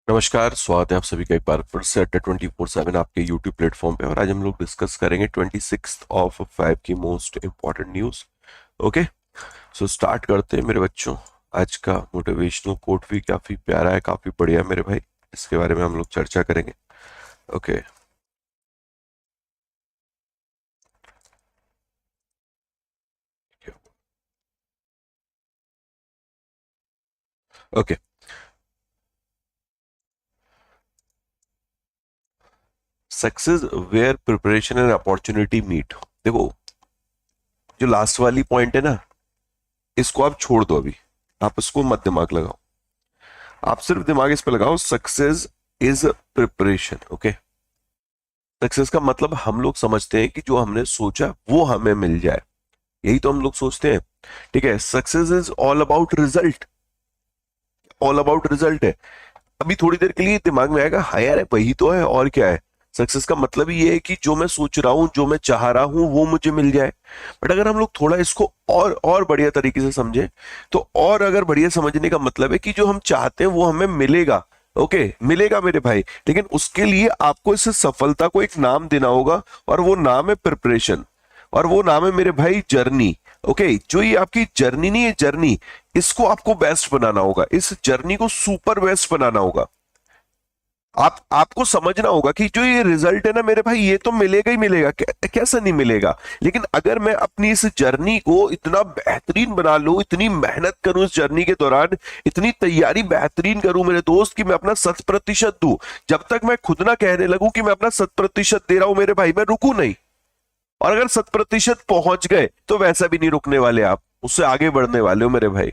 नमस्कार, स्वागत है आप सभी का एक बार फिर से अड्डा 24/7 आपके यूट्यूब प्लेटफॉर्म पे। और आज हम लोग डिस्कस करेंगे 26 की most important news. Okay, so start करते हैं मेरे बच्चों। आज का मोटिवेशनल कोट भी काफी प्यारा है, काफी बढ़िया मेरे भाई। इसके बारे में हम लोग चर्चा करेंगे। Okay okay, success where preparation and opportunity meet. देखो, जो लास्ट वाली पॉइंट है ना, इसको आप छोड़ दो अभी। आप इसको मत दिमाग लगाओ, आप सिर्फ दिमाग इस पे लगाओ। Success is preparation. Okay, success का मतलब हम लोग समझते हैं कि जो हमने सोचा वो हमें मिल जाए, यही तो हम लोग सोचते हैं। ठीक है, success is all about result, all about result है। अभी थोड़ी देर के लिए दिमाग में आएगा, हाँ यार वही तो है, और क्या है। सक्सेस का मतलब ही ये है कि जो मैं सोच रहा हूं, जो मैं चाह रहा हूं, वो मुझे मिल जाए। बट अगर हम लोग थोड़ा इसको और बढ़िया तरीके से समझे, तो और अगर बढ़िया समझने का मतलब है कि जो हम चाहते हैं वो हमें मिलेगा। ओके, मिलेगा मेरे भाई, लेकिन उसके लिए आपको इस सफलता को एक नाम देना होगा, और वो नाम है प्रिपरेशन, और वो नाम है मेरे भाई जर्नी। ओके, जो ये आपकी जर्नी नहीं है, जर्नी, इसको आपको बेस्ट बनाना होगा, इस जर्नी को सुपर बेस्ट बनाना होगा। आपको समझना होगा कि जो ये रिजल्ट है ना मेरे भाई, ये तो मिलेगा ही मिलेगा, कैसा नहीं मिलेगा। लेकिन अगर मैं अपनी इस जर्नी को इतना बेहतरीन बना लूं, इतनी मेहनत करूं इस जर्नी के दौरान, इतनी तैयारी बेहतरीन करूं मेरे दोस्त, कि मैं अपना 100% दूं। जब तक मैं खुद ना कहने लगूं कि मैं अपना 100% दे रहा हूं मेरे भाई, मैं रुकू नहीं। और अगर 100% पहुंच गए तो वैसा भी नहीं रुकने वाले, आप उससे आगे बढ़ने वाले हो मेरे भाई।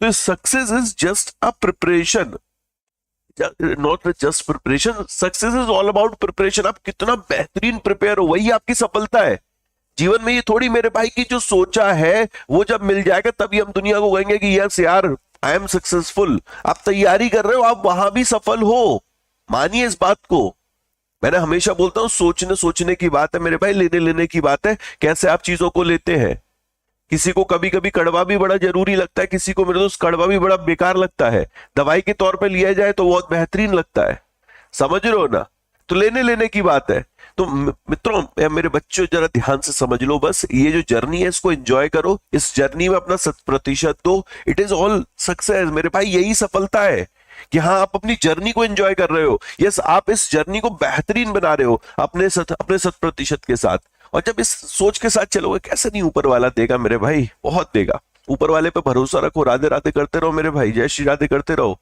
तो success is just a preparation, not just preparation. Success is all about preparation. आप कितना बेहतरीन प्रिपेयर हो, वही आपकी सफलता है। जीवन में ये थोड़ी मेरे भाई की जो सोचा है वो जब मिल जाएगा तभी हम दुनिया को कहेंगे कि यस यार, आई एम सक्सेसफुल। आप तैयारी कर रहे हो, आप वहां भी सफल हो, मानिए इस बात को। मैंने हमेशा बोलता हूं, सोचने सोचने की बात है मेरे भाई, लेने लेने की बात है, कैसे आप चीजों को लेते हैं। किसी को कभी कभी कड़वा भी बड़ा जरूरी लगता है, किसी को मेरे दोस्त कड़वा भी बड़ा बेकार लगता है। दवाई के तौर पे लिया जाए तो बहुत बेहतरीन लगता है, समझ रहे हो ना। तो लेने लेने की बात है। तो मित्रों, मेरे बच्चों, जरा ध्यान से समझ लो, बस ये जो जर्नी है इसको एंजॉय करो, इस जर्नी में अपना 100% दो। इट इज ऑल सक्सेस मेरे भाई, यही सफलता है कि हाँ आप अपनी जर्नी को एंजॉय कर रहे हो। यस, आप इस जर्नी को बेहतरीन बना रहे हो अपने 100% के साथ। और जब इस सोच के साथ चलोगे, कैसे नहीं ऊपर वाला देगा मेरे भाई, बहुत देगा। ऊपर वाले पे भरोसा रखो, राधे राधे करते रहो मेरे भाई, जय श्री राधे करते रहो,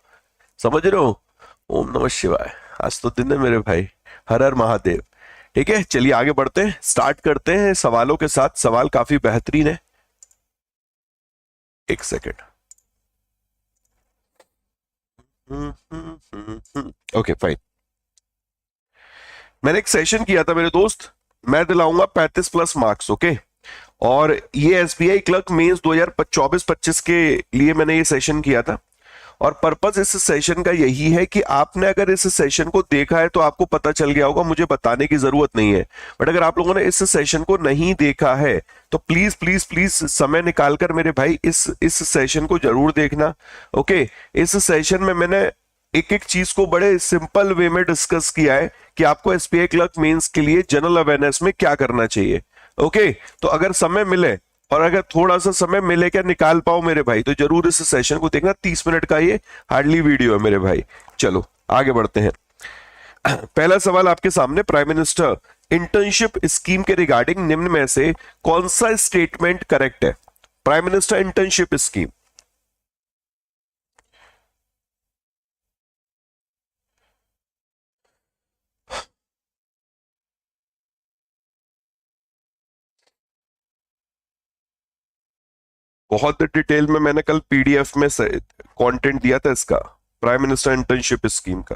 समझ रहे हो। ओम नमः शिवाय। आज तो दिन है मेरे भाई, हर हर महादेव। ठीक है, चलिए आगे बढ़ते हैं, स्टार्ट करते हैं सवालों के साथ। सवाल काफी बेहतरीन है, एक सेकेंड। Okay fine. मैंने एक सेशन किया था मेरे दोस्त, मैं दिलाऊंगा 35+ मार्क्स। ओके, और ये एसबीआई क्लर्क मेंस 2024-25 के लिए मैंने ये सेशन किया था। और पर्पस इस सेशन का यही है कि आपने अगर इस सेशन को देखा है तो आपको पता चल गया होगा, मुझे बताने की जरूरत नहीं है। बट अगर आप लोगों ने इस सेशन को नहीं देखा है तो प्लीज प्लीज प्लीज समय निकालकर मेरे भाई इस सेशन को जरूर देखना। ओके, इस सेशन में मैंने एक एक चीज को बड़े सिंपल वे में डिस्कस किया है कि आपको एसबीआई क्लर्क मेंस के लिए जनरल अवेयरनेस में क्या करना चाहिए। ओके, तो अगर समय मिले, और अगर थोड़ा सा समय मिले क्या निकाल पाओ मेरे भाई, तो जरूर इस सेशन को देखना। 30 मिनट का ये हार्डली वीडियो है मेरे भाई। चलो आगे बढ़ते हैं। पहला सवाल आपके सामने, प्राइम मिनिस्टर इंटर्नशिप स्कीम के रिगार्डिंग निम्न में से कौन सा स्टेटमेंट करेक्ट है। प्राइम मिनिस्टर इंटर्नशिप स्कीम, बहुत डिटेल में मैंने कल पीडीएफ में कंटेंट दिया था इसका, प्राइम मिनिस्टर इंटर्नशिप स्कीम का।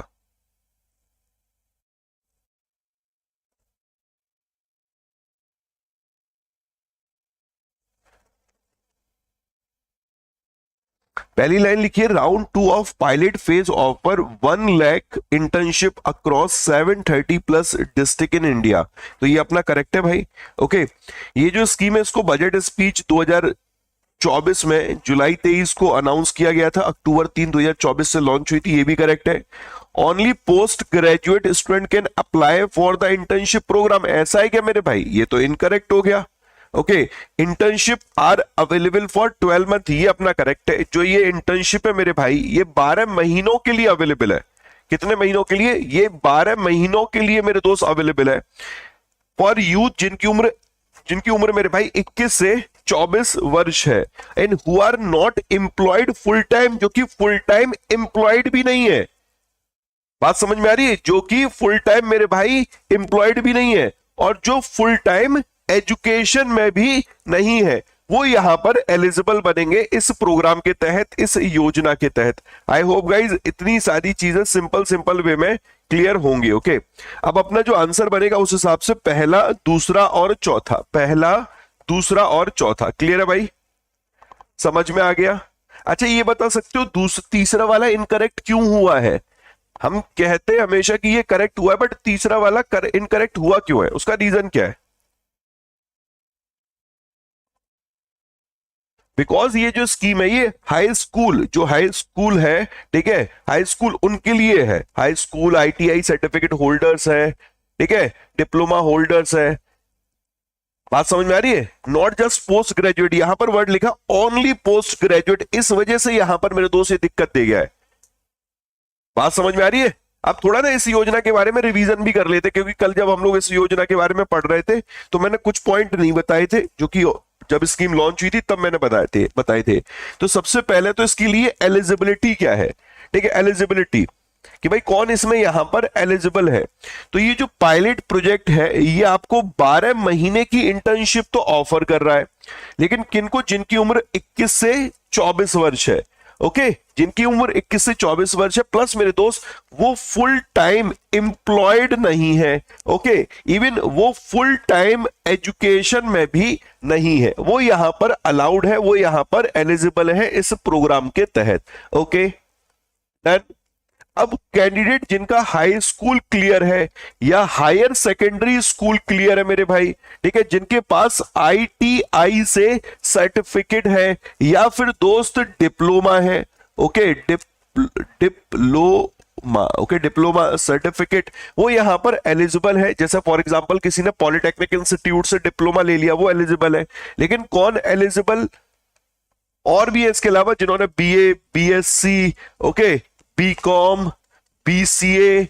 पहली लाइन लिखिए, round 2 of pilot phase offer 1 lakh internship across 730+ district in India. तो ये अपना करेक्ट है भाई। ओके, ये जो स्कीम है इसको बजट स्पीच 2024 में जुलाई 23 को अनाउंस किया गया था, अक्टूबर 3 2024 से लॉन्च हुई थी, ये भी करेक्ट है। Only post graduate student can apply for the internship program. ऐसा है क्या मेरे भाई? ये तो इनकरेक्ट हो गया। Okay, internship are available for 12 month, ये अपना करेक्ट है। जो ये इंटर्नशिप है मेरे भाई, ये 12 महीनों के लिए अवेलेबल है। कितने महीनों के लिए? ये 12 महीनों के लिए मेरे दोस्त अवेलेबल है। फॉर यूथ जिनकी उम्र मेरे भाई 21 से 24 वर्ष है, and who are not employed full time, जो कि फुल टाइम एम्प्लॉयड भी नहीं है। बात समझ में आ रही है? जो कि फुल टाइम मेरे भाई एम्प्लॉयड भी नहीं है, और जो फुल टाइम एजुकेशन में भी नहीं है, वो यहां पर एलिजिबल बनेंगे इस प्रोग्राम के तहत, इस योजना के तहत। आई होप गाइज इतनी सारी चीजें सिंपल सिंपल वे में क्लियर होंगी। ओके, अब अपना जो आंसर बनेगा उस हिसाब से पहला, दूसरा और चौथा, पहला, दूसरा और चौथा। क्लियर है भाई? समझ में आ गया? अच्छा, ये बता सकते हो तीसरा वाला इनकरेक्ट क्यों हुआ है? हम कहते हैं हमेशा कि ये करेक्ट हुआ है, बट तीसरा वाला इनकरेक्ट हुआ क्यों है? उसका रीजन क्या है? बिकॉज ये जो स्कीम है, ये हाई स्कूल, जो हाई स्कूल है, ठीक है, हाई स्कूल उनके लिए है। High school ITI certificate holders है, ठीक है, डिप्लोमा होल्डर्स है। बात समझ में आ रही है? नॉट जस्ट पोस्ट ग्रेजुएट, यहां पर वर्ड लिखा ओनली पोस्ट ग्रेजुएट, इस वजह से यहां पर मेरे दोस्त ये दिक्कत दे गया है। बात समझ में आ रही है? अब थोड़ा ना इस योजना के बारे में रिवीजन भी कर लेते, क्योंकि कल जब हम लोग इस योजना के बारे में पढ़ रहे थे तो मैंने कुछ पॉइंट नहीं बताए थे, जो कि जब स्कीम लॉन्च हुई थी तब मैंने बताए थे। तो सबसे पहले तो इसके लिए एलिजिबिलिटी क्या है, ठीक है, एलिजिबिलिटी कि भाई कौन इसमें यहां पर एलिजिबल है। तो ये जो पायलट प्रोजेक्ट है, ये आपको 12 महीने की इंटर्नशिप तो ऑफर कर रहा है, लेकिन किनको? जिनकी उम्र 21 से 24 वर्ष है। ओके, जिनकी उम्र 21 से 24 वर्ष है, प्लस मेरे दोस्त वो फुल टाइम एम्प्लॉयड नहीं है। ओके, इवन वो फुल टाइम एजुकेशन में भी नहीं है, वो यहां पर अलाउड है, वो यहां पर एलिजिबल है इस प्रोग्राम के तहत। Okay, done. अब कैंडिडेट जिनका हाई स्कूल क्लियर है या हायर सेकेंडरी स्कूल क्लियर है मेरे भाई, ठीक है, जिनके पास ITI से सर्टिफिकेट है या फिर दोस्त डिप्लोमा है, okay, diploma, okay, diploma certificate, वो यहां पर एलिजिबल है। जैसे फॉर एग्जांपल किसी ने पॉलिटेक्निक इंस्टीट्यूट से डिप्लोमा ले लिया, वो एलिजिबल है। लेकिन कौन एलिजिबल और भी है इसके अलावा? जिन्होंने BA, BSc, okay, BCom, BCA,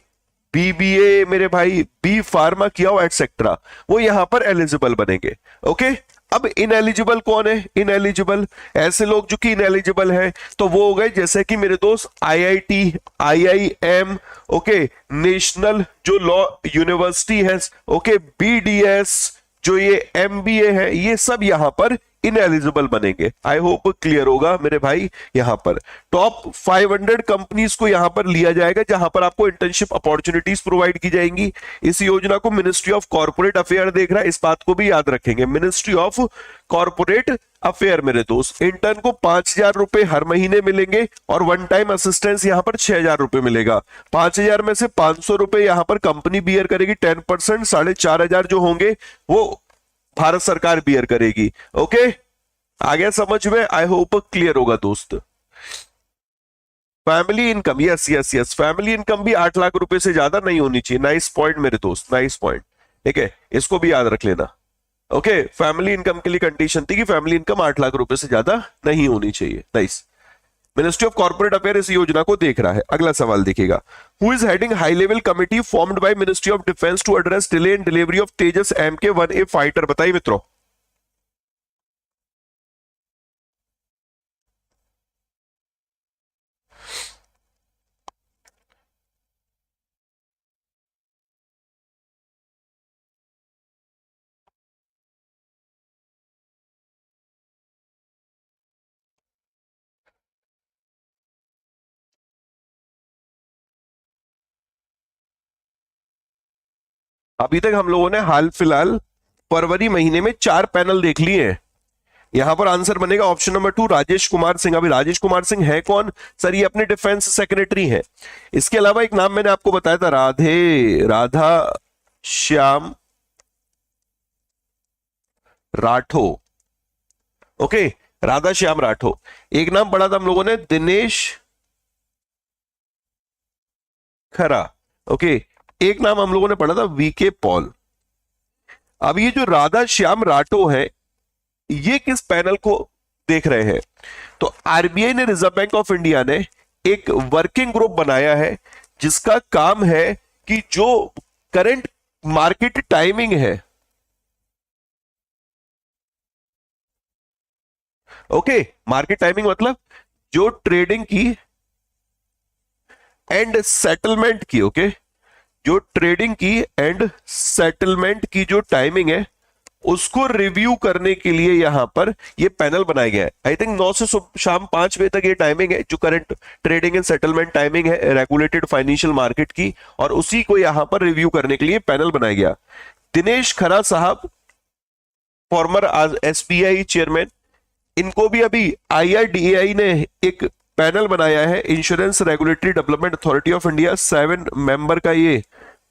BBA मेरे भाई, B फार्मा किया हो एटसेट्रा, वो यहां पर एलिजिबल बनेंगे। ओके, अब इनएलिजिबल कौन है? इनएलिजिबल ऐसे लोग जो कि इनएलिजिबल है, तो वो हो गए जैसे कि मेरे दोस्त IIT, IIM, ओके, नेशनल जो लॉ यूनिवर्सिटी है, ओके, BDS, जो ये MBA है, ये सब यहां पर इनएलिजिबल बनेंगे। आई होप क्लियर होगा मेरे भाई। यहां पर टॉप 500 कंपनीज को यहां पर लिया जाएगा, जहां पर आपको इंटर्नशिप अपॉर्चुनिटीज प्रोवाइड की जाएंगी। इस योजना को मिनिस्ट्री ऑफ कॉर्पोरेट अफेयर देख रहा है, इस बात को भी याद रखेंगे, मिनिस्ट्री ऑफ कॉर्पोरेट अफेयर मेरे दोस्त। इंटर्न को 5,000 रुपए हर महीने मिलेंगे, और वन टाइम असिस्टेंस यहां पर 6,000 रुपए मिलेगा। 5,000 में से 500 रुपए यहां पर कंपनी बियर करेगी, 10%, 4,500 जो होंगे वो भारत सरकार बियर करेगी। ओके, आ गया समझ में? आई होप क्लियर होगा दोस्त। Family income, yes yes yes, family income भी 8 लाख रुपए से ज्यादा नहीं होनी चाहिए। नाइस पॉइंट मेरे दोस्त, नाइस पॉइंट, ठीक है, इसको भी याद रख लेना। ओके, फैमिली इनकम के लिए कंडीशन थी कि फैमिली इनकम 8 लाख रुपए से ज्यादा नहीं होनी चाहिए। Nice. Ministry of corporate affair इस योजना को देख रहा है। अगला सवाल देखिएगा, who is heading high level committee formed by ministry of defence to address delay in delivery of Tejas MK-1A fighter? बताइए मित्रों। अभी तक हम लोगों ने हाल फिलहाल फरवरी महीने में 4 पैनल देख लिए हैं। यहां पर आंसर बनेगा ऑप्शन नंबर 2, राजेश कुमार सिंह। अभी राजेश कुमार सिंह है कौन? सर ये अपने डिफेंस सेक्रेटरी हैं। इसके अलावा एक नाम मैंने आपको बताया था, राधा श्याम राठो। ओके, राधा श्याम राठो। एक नाम पढ़ा था हम लोगों ने, दिनेश खरा। ओके, एक नाम हम लोगों ने पढ़ा था वीके पॉल। अब ये जो राधा श्याम राठो है, ये किस पैनल को देख रहे हैं? तो आरबीआई ने, रिजर्व बैंक ऑफ इंडिया ने एक वर्किंग ग्रुप बनाया है जिसका काम है कि जो करंट मार्केट टाइमिंग है, ओके, मार्केट टाइमिंग मतलब जो ट्रेडिंग की एंड सेटलमेंट की, ओके, जो ट्रेडिंग की एंड सेटलमेंट की जो टाइमिंग है उसको रिव्यू करने के लिए यहां पर ये पैनल बनाया गया है। आई थिंक 9 से शाम 5 बजे तक ये टाइमिंग है जो current trading and settlement timing है रेगुलेटेड फाइनेंशियल मार्केट की, और उसी को यहां पर रिव्यू करने के लिए पैनल बनाया गया। दिनेश खरा साहब, फॉर्मर एसबीआई चेयरमैन, इनको भी अभी आईआरडीएआई ने एक पैनल बनाया है, insurance regulatory development authority of India, 7 member का ये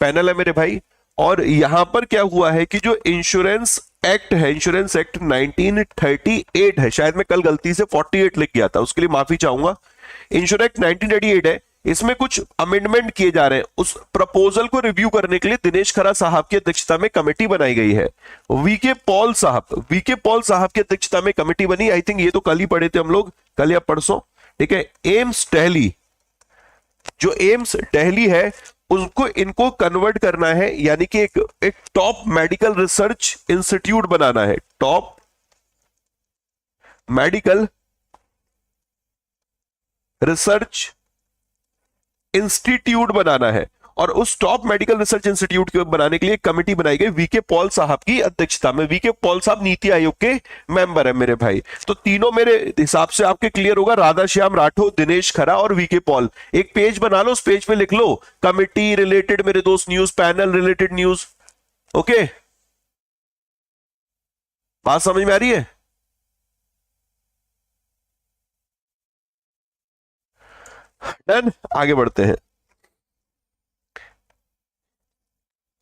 पैनल है मेरे भाई। और यहां पर क्या हुआ है कि जो इंश्योरेंस एक्ट है, इंश्योरेंस एक्ट 1938 है, शायद मैं कल गलती से 48 लिख गया था, उसके लिए माफी चाहूंगा। इंश्योरेंस एक्ट 1938 है, इसमें कुछ अमेंडमेंट किए जा रहे हैं। उस प्रपोजल को रिव्यू करने के लिए दिनेश खरा साहब की अध्यक्षता में कमेटी बनाई गई है। वीके पॉल साहब की अध्यक्षता में कमेटी बनी। आई थिंक ये तो कल ही पढ़े थे हम लोग, कल या परसों, ठीक है। एम्स दिल्ली, जो एम्स दिल्ली है उसको इनको कन्वर्ट करना है, यानी कि एक टॉप मेडिकल रिसर्च इंस्टीट्यूट बनाना है, टॉप मेडिकल रिसर्च इंस्टीट्यूट बनाना है। और उस टॉप मेडिकल रिसर्च इंस्टीट्यूट को बनाने के लिए कमेटी बनाई गई वीके पॉल साहब की अध्यक्षता में। वीके पॉल साहब नीति आयोग के मेंबर है मेरे भाई। तो तीनों मेरे हिसाब से आपके क्लियर होगा, राधा श्याम राठौर, दिनेश खरा और वीके पॉल। एक पेज बना लो, उस पेज पे लिख लो कमिटी रिलेटेड मेरे दोस्त news, panel related news. Okay, बात समझ में आ रही है? डन, आगे बढ़ते हैं।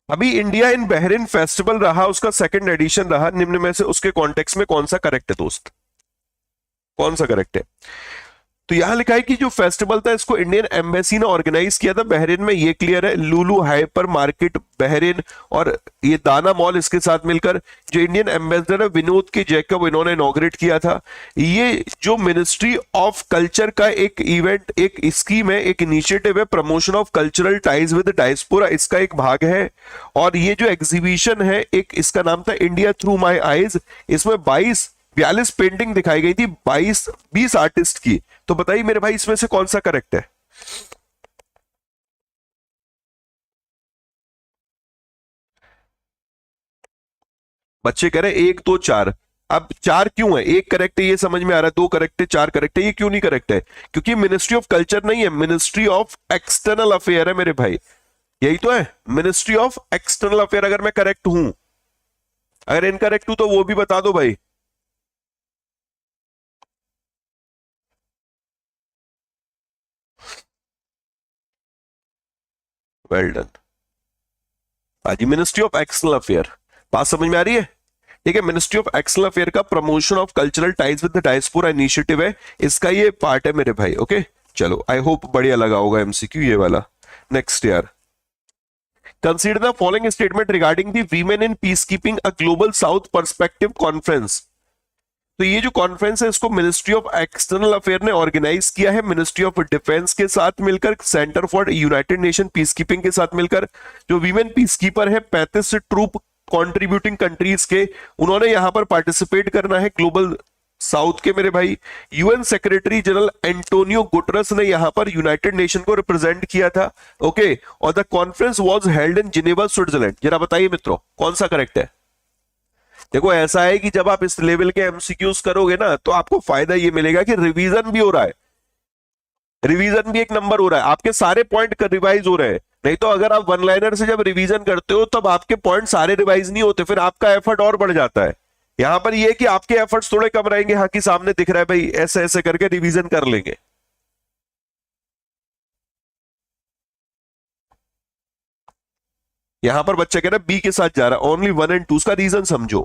अभी इंडिया इन बहरीन फेस्टिवल रहा, उसका सेकंड एडिशन रहा, निम्न में से उसके कॉन्टेक्स्ट में कौन सा करेक्ट है दोस्त, कौन सा करेक्ट है? तो यहां लिखा है कि जो फेस्टिवल था इसको इंडियन एम्बेसी ने ऑर्गेनाइज किया था बहरीन में, ये क्लियर है। लुलु हाइपर मार्केट बहरीन और ये दाना मॉल इसके साथ मिलकर, जो इंडियन एम्बेसडर है विनोद के जैकब, इन्होंने इनॉग्रेट किया था। ये जो मिनिस्ट्री ऑफ कल्चर का एक इवेंट, एक स्कीम है, एक इनिशिएटिव है, promotion of cultural ties with diaspora, इसका एक भाग है। और ये जो एग्जीबिशन है, एक इसका नाम था इंडिया थ्रू माई आईज, इसमें 42 पेंटिंग दिखाई गई थी 20 आर्टिस्ट की। तो बताइए मेरे भाई इसमें से कौन सा करेक्ट है? बच्चे कह रहे हैं 1 2 4। अब 4 क्यों है? एक करेक्ट है ये समझ में आ रहा है, 2 करेक्ट है, 4 करेक्ट है, ये क्यों नहीं करेक्ट है? क्योंकि मिनिस्ट्री ऑफ कल्चर नहीं है, मिनिस्ट्री ऑफ एक्सटर्नल अफेयर है मेरे भाई, यही तो है, मिनिस्ट्री ऑफ एक्सटर्नल अफेयर। अगर मैं करेक्ट हूं, अगर इनकरेक्ट हूं तो वो भी बता दो भाई। Well done. Haji, ministry of external affair, बात समझ में आ रही है? ठीक है, मिनिस्ट्री ऑफ एक्सटर्नल अफेयर का promotion of cultural ties with the diaspora initiative है, इसका ये पार्ट है मेरे भाई। ओके चलो, आई होप बढ़िया लगा होगा एमसीक्यू ये वाला। नेक्स्ट यार, consider the following statement regarding the women in peace keeping a global south perspective conference. तो ये जो कॉन्फ्रेंस है इसको मिनिस्ट्री ऑफ एक्सटर्नल अफेयर ने ऑर्गेनाइज किया है, मिनिस्ट्री ऑफ डिफेंस के साथ मिलकर, centre for United nation peace keeping के साथ मिलकर। जो वीमेन पीस कीपर है 35 ट्रूप कॉन्ट्रीब्यूटिंग कंट्रीज के, उन्होंने यहां पर पार्टिसिपेट करना है ग्लोबल साउथ के मेरे भाई। UN secretary general Antonio Guterres ने यहां पर यूनाइटेड नेशन को रिप्रेजेंट किया था। ओके, और the conference was held in Geneva Switzerland. जरा बताइए मित्रों कौन सा करेक्ट है? देखो ऐसा है कि जब आप इस लेवल के एमसीक्यूज करोगे ना तो आपको फायदा ये मिलेगा कि रिवीजन भी हो रहा है, रिवीजन भी एक नंबर हो रहा है, आपके सारे पॉइंट रिवाइज हो रहे हैं। नहीं तो अगर आप वन लाइनर से जब रिवीजन करते हो तब आपके पॉइंट सारे रिवाइज नहीं होते, फिर आपका एफर्ट और बढ़ जाता है। यहां पर ये है कि आपके एफर्ट्स थोड़े कम रहेंगे, हाँ कि सामने दिख रहा है भाई ऐसे ऐसे करके रिवीजन कर लेंगे। यहां पर बच्चा कह रहा है बी के साथ जा रहा है, ओनली 1 एंड 2। उसका रीजन समझो।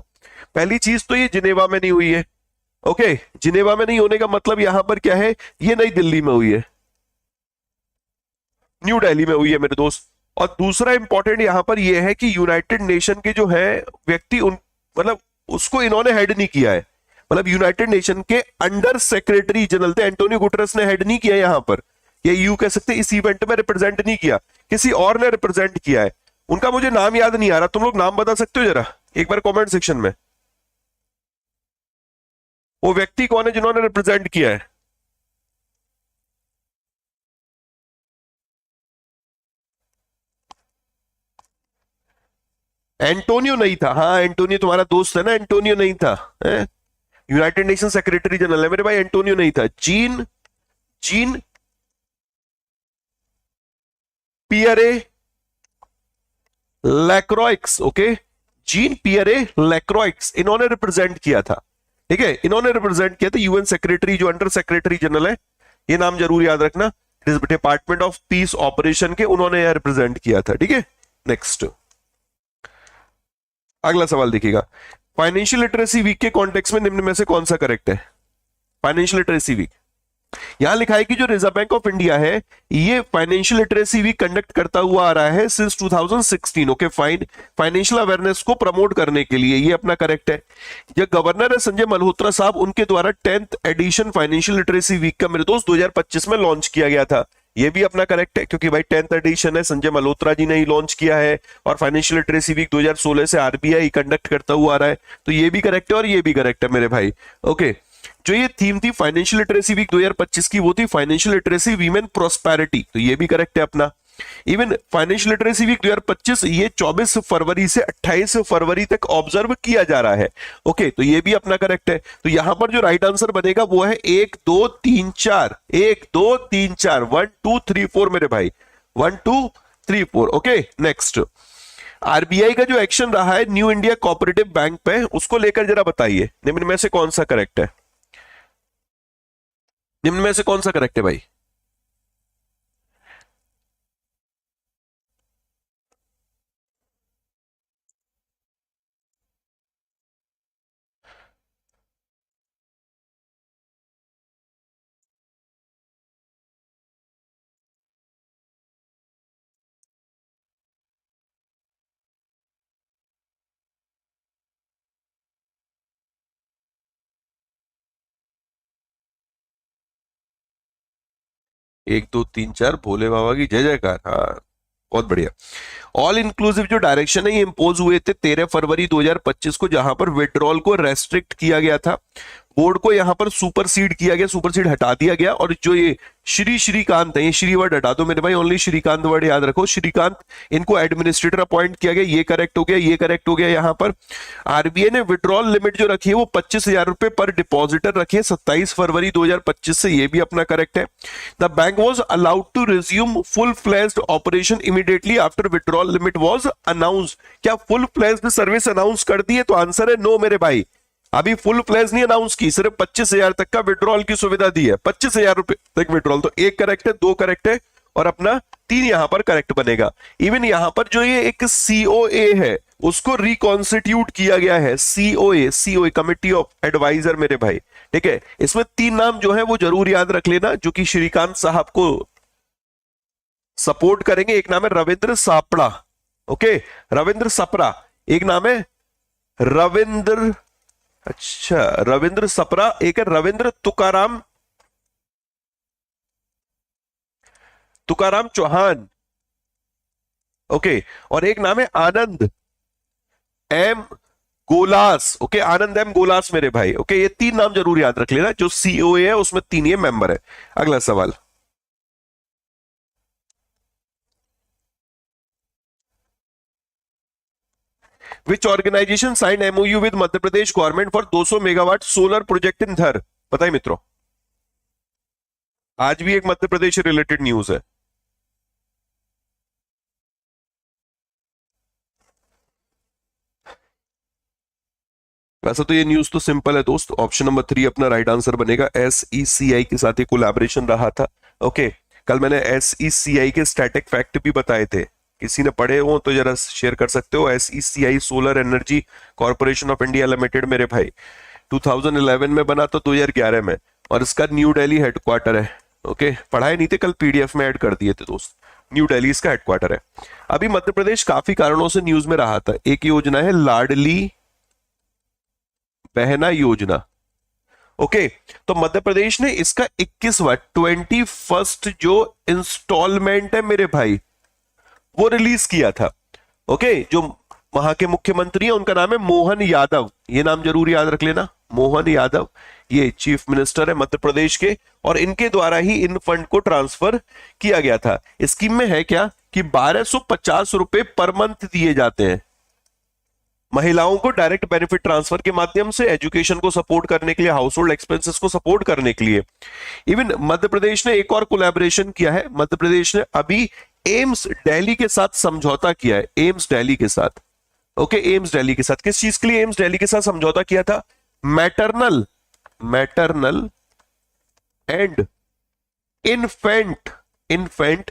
पहली चीज तो ये जिनेवा में नहीं हुई है। ओके, जिनेवा में नहीं होने का मतलब यहां पर क्या है, ये नई दिल्ली में हुई है। न्यू दिल्ली में हुई है मेरे दोस्त। और दूसरा इंपॉर्टेंट यहां पर यह है कि यूनाइटेड नेशन के जो है व्यक्ति उन मतलब उसको इन्होंने हेड नहीं किया है, मतलब यूनाइटेड नेशन के अंडर सेक्रेटरी जनरल थे, एंटोनियो गुटरेस ने हेड नहीं किया यहां पर, या यू कह सकते इस इवेंट में रिप्रेजेंट नहीं किया, किसी और ने रिप्रेजेंट किया है। उनका मुझे नाम याद नहीं आ रहा, तुम लोग नाम बता सकते हो जरा एक बार कमेंट सेक्शन में, वो व्यक्ति कौन है जिन्होंने रिप्रेजेंट किया है? एंटोनियो नहीं था, हाँ एंटोनियो तुम्हारा दोस्त है ना, एंटोनियो नहीं था, यूनाइटेड नेशन सेक्रेटरी जनरल है मेरे भाई, एंटोनियो नहीं था। Jean Jean Pierre Lacroix, okay, Jean Pierre Lacroix, इन्होंने रिप्रेजेंट किया था, ठीक है, इन्होंने रिप्रेजेंट किया था यूएन सेक्रेटरी, जो अंडर सेक्रेटरी जनरल है, ये नाम जरूर याद रखना, डिपार्टमेंट ऑफ पीस ऑपरेशन के, उन्होंने यह रिप्रेजेंट किया था, ठीक है। नेक्स्ट अगला सवाल देखिएगा, फाइनेंशियल लिटरेसी वीक के कॉन्टेक्स्ट में निम्न में से कौन सा करेक्ट है? फाइनेंशियल लिटरेसी वीक, यहां लिखा है कि जो रिजर्व बैंक ऑफ इंडिया है ये फाइनेंशियल लिटरेसी वीक कंडक्ट करता हुआ आ रहा है since 2016, okay fine, financial awareness को प्रमोट करने के लिए, ये अपना करेक्ट है। जो गवर्नर है संजय मल्होत्रा साहब, उनके द्वारा 10th addition financial literacy week का मेरे दोस्त 2025 में लॉन्च किया गया था, ये भी अपना करेक्ट है, क्योंकि भाई 10th एडिशन है, संजय मल्होत्रा जी ने ही लॉन्च किया है, और फाइनेंशियल लिटरेसी वीक 2016 से आरबीआई कंडक्ट करता हुआ आ रहा है, तो ये भी करेक्ट है और ये भी करेक्ट है मेरे भाई, ओके। जो ये थीम थी फाइनेंशियल लिटरेसी वीक 2025 की, वो थी फाइनेंशियल लिटरेसी वीमेन प्रोस्पेरिटी, तो ये भी करेक्ट है अपना। इवन फाइनेंशियल लिटरेसी वीक 2025 ये 24 फरवरी से 28 फरवरी तक ऑब्जर्व किया जा रहा है, ओके, तो ये भी अपना करेक्ट है। तो यहां पर जो राइट आंसर बनेगा वो है 1 2 3 4, 1 2 3 4, 1 2 3 4 मेरे भाई, 1 2 3 4, ओके। नेक्स्ट, आरबीआई का जो एक्शन रहा है न्यू इंडिया कोऑपरेटिव बैंक पे, उसको लेकर जरा बताइए निम्न में से कौन सा करेक्ट है? निम्न में से कौन सा करेक्ट है भाई? एक दो तीन चार, भोले बाबा की जय जयकार, हाँ बहुत बढ़िया। ऑल इंक्लूसिव जो डायरेक्शन है ये इंपोज हुए थे 13 फरवरी 2025 को, जहां पर विड्रॉल को रेस्ट्रिक्ट किया गया था, बोर्ड को यहां पर सुपरसीड किया गया, सुपरसीड हटा दिया गया, और जो ये श्रीकांत है, ये श्री वर्ड हटा दो मेरे भाई, ओनली श्रीकांत वर्ड याद रखो, श्रीकांत, इनको एडमिनिस्ट्रेटर अपॉइंट किया गया, ये करेक्ट हो गया, ये करेक्ट हो गया। यहां पर आरबीआई ने विड्रॉल लिमिट जो रखी है वो 25,000 रुपए पर डिपॉजिटर रखी है 27 फरवरी 2025 से, ये भी अपना करेक्ट है। The bank was allowed to resume full fledged operation immediately after withdrawal limit was announce, क्या फुल फ्लैश्ड सर्विस अनाउंस कर दी है? तो आंसर है नो मेरे भाई, अभी फुल फ्लैश नहीं अनाउंस की, सिर्फ 25,000 तक का विड्रॉल की सुविधा दी है, 25,000 रुपए तक विड्रॉल, तो एक करेक्ट है, दो करेक्ट है, और अपना 3 यहां पर करेक्ट बनेगा। इवन यहां पर जो ये एक सीओए है उसको रिकॉन्स्टिट्यूट किया गया है, सीओए कमिटी ऑफ एडवाइजर मेरे भाई, ठीक है। इसमें 3 नाम जो है वो जरूर याद रख लेना, जो कि श्रीकांत साहब को सपोर्ट करेंगे। एक नाम है रविंद्र सापड़ा, ओके, रविंद्र सपरा, एक नाम है रविंद्र, अच्छा रविंद्र सपरा, एक है रविंद्र तुकाराम चौहान, ओके, और एक नाम है आनंद एम गोलास, ओके, आनंद एम गोलास मेरे भाई, ओके, ये 3 नाम जरूर याद रख लेना, जो सीओए है उसमें 3 ये मेंबर है। अगला सवाल, which organisation sign MoU with Madhya Pradesh government for 200 megawatt solar project in Dhar? बताइए मित्रों, आज भी एक मध्य प्रदेश रिलेटेड न्यूज है। वैसे तो ये न्यूज तो सिंपल है दोस्त, ऑप्शन नंबर 3 अपना राइट आंसर बनेगा, एसईसीआई के साथ ये कोलैबोरेशन रहा था, ओके। कल मैंने एसईसीआई के स्टैटिक फैक्ट भी बताए थे, किसी ने पढ़े हो तो जरा शेयर कर सकते हो। SECI solar energy corporation of India limited मेरे भाई 2011 में बना, तो 2011 में, और इसका न्यू दिल्ली हेडक्वार्टर है, ओके। पढ़ाए नहीं थे कल, पीडीएफ में ऐड कर दिए थे दोस्त, न्यू दिल्ली इसका हेडक्वार्टर है। अभी मध्य प्रदेश काफी कारणों से न्यूज में रहा था। एक योजना है लाडली बहना योजना। ओके, तो मध्य प्रदेश ने इसका 21वां 21st जो इंस्टॉलमेंट है मेरे भाई वो रिलीज किया था। ओके, जो वहां के मुख्यमंत्री हैं उनका नाम है मोहन यादव, ये नाम जरूर याद रख लेना, मोहन यादव। ये चीफ मिनिस्टर है मध्य प्रदेश के, और इनके द्वारा ही इन फंड को ट्रांसफर किया गया था। स्कीम में है क्या कि 1250 रुपए पर मंथ दिए जाते हैं महिलाओं को डायरेक्ट बेनिफिट ट्रांसफर के माध्यम से, एजुकेशन को सपोर्ट करने के लिए, हाउस होल्ड एक्सपेंसेस को सपोर्ट करने के लिए। इवन मध्य प्रदेश ने एक और कोलैबोरेशन किया है। मध्य प्रदेश ने अभी एम्स दिल्ली के साथ समझौता किया है, एम्स दिल्ली के साथ। ओके, एम्स दिल्ली के साथ किस चीज के लिए एम्स दिल्ली के साथ समझौता किया था? मैटरनल एंड इन्फेंट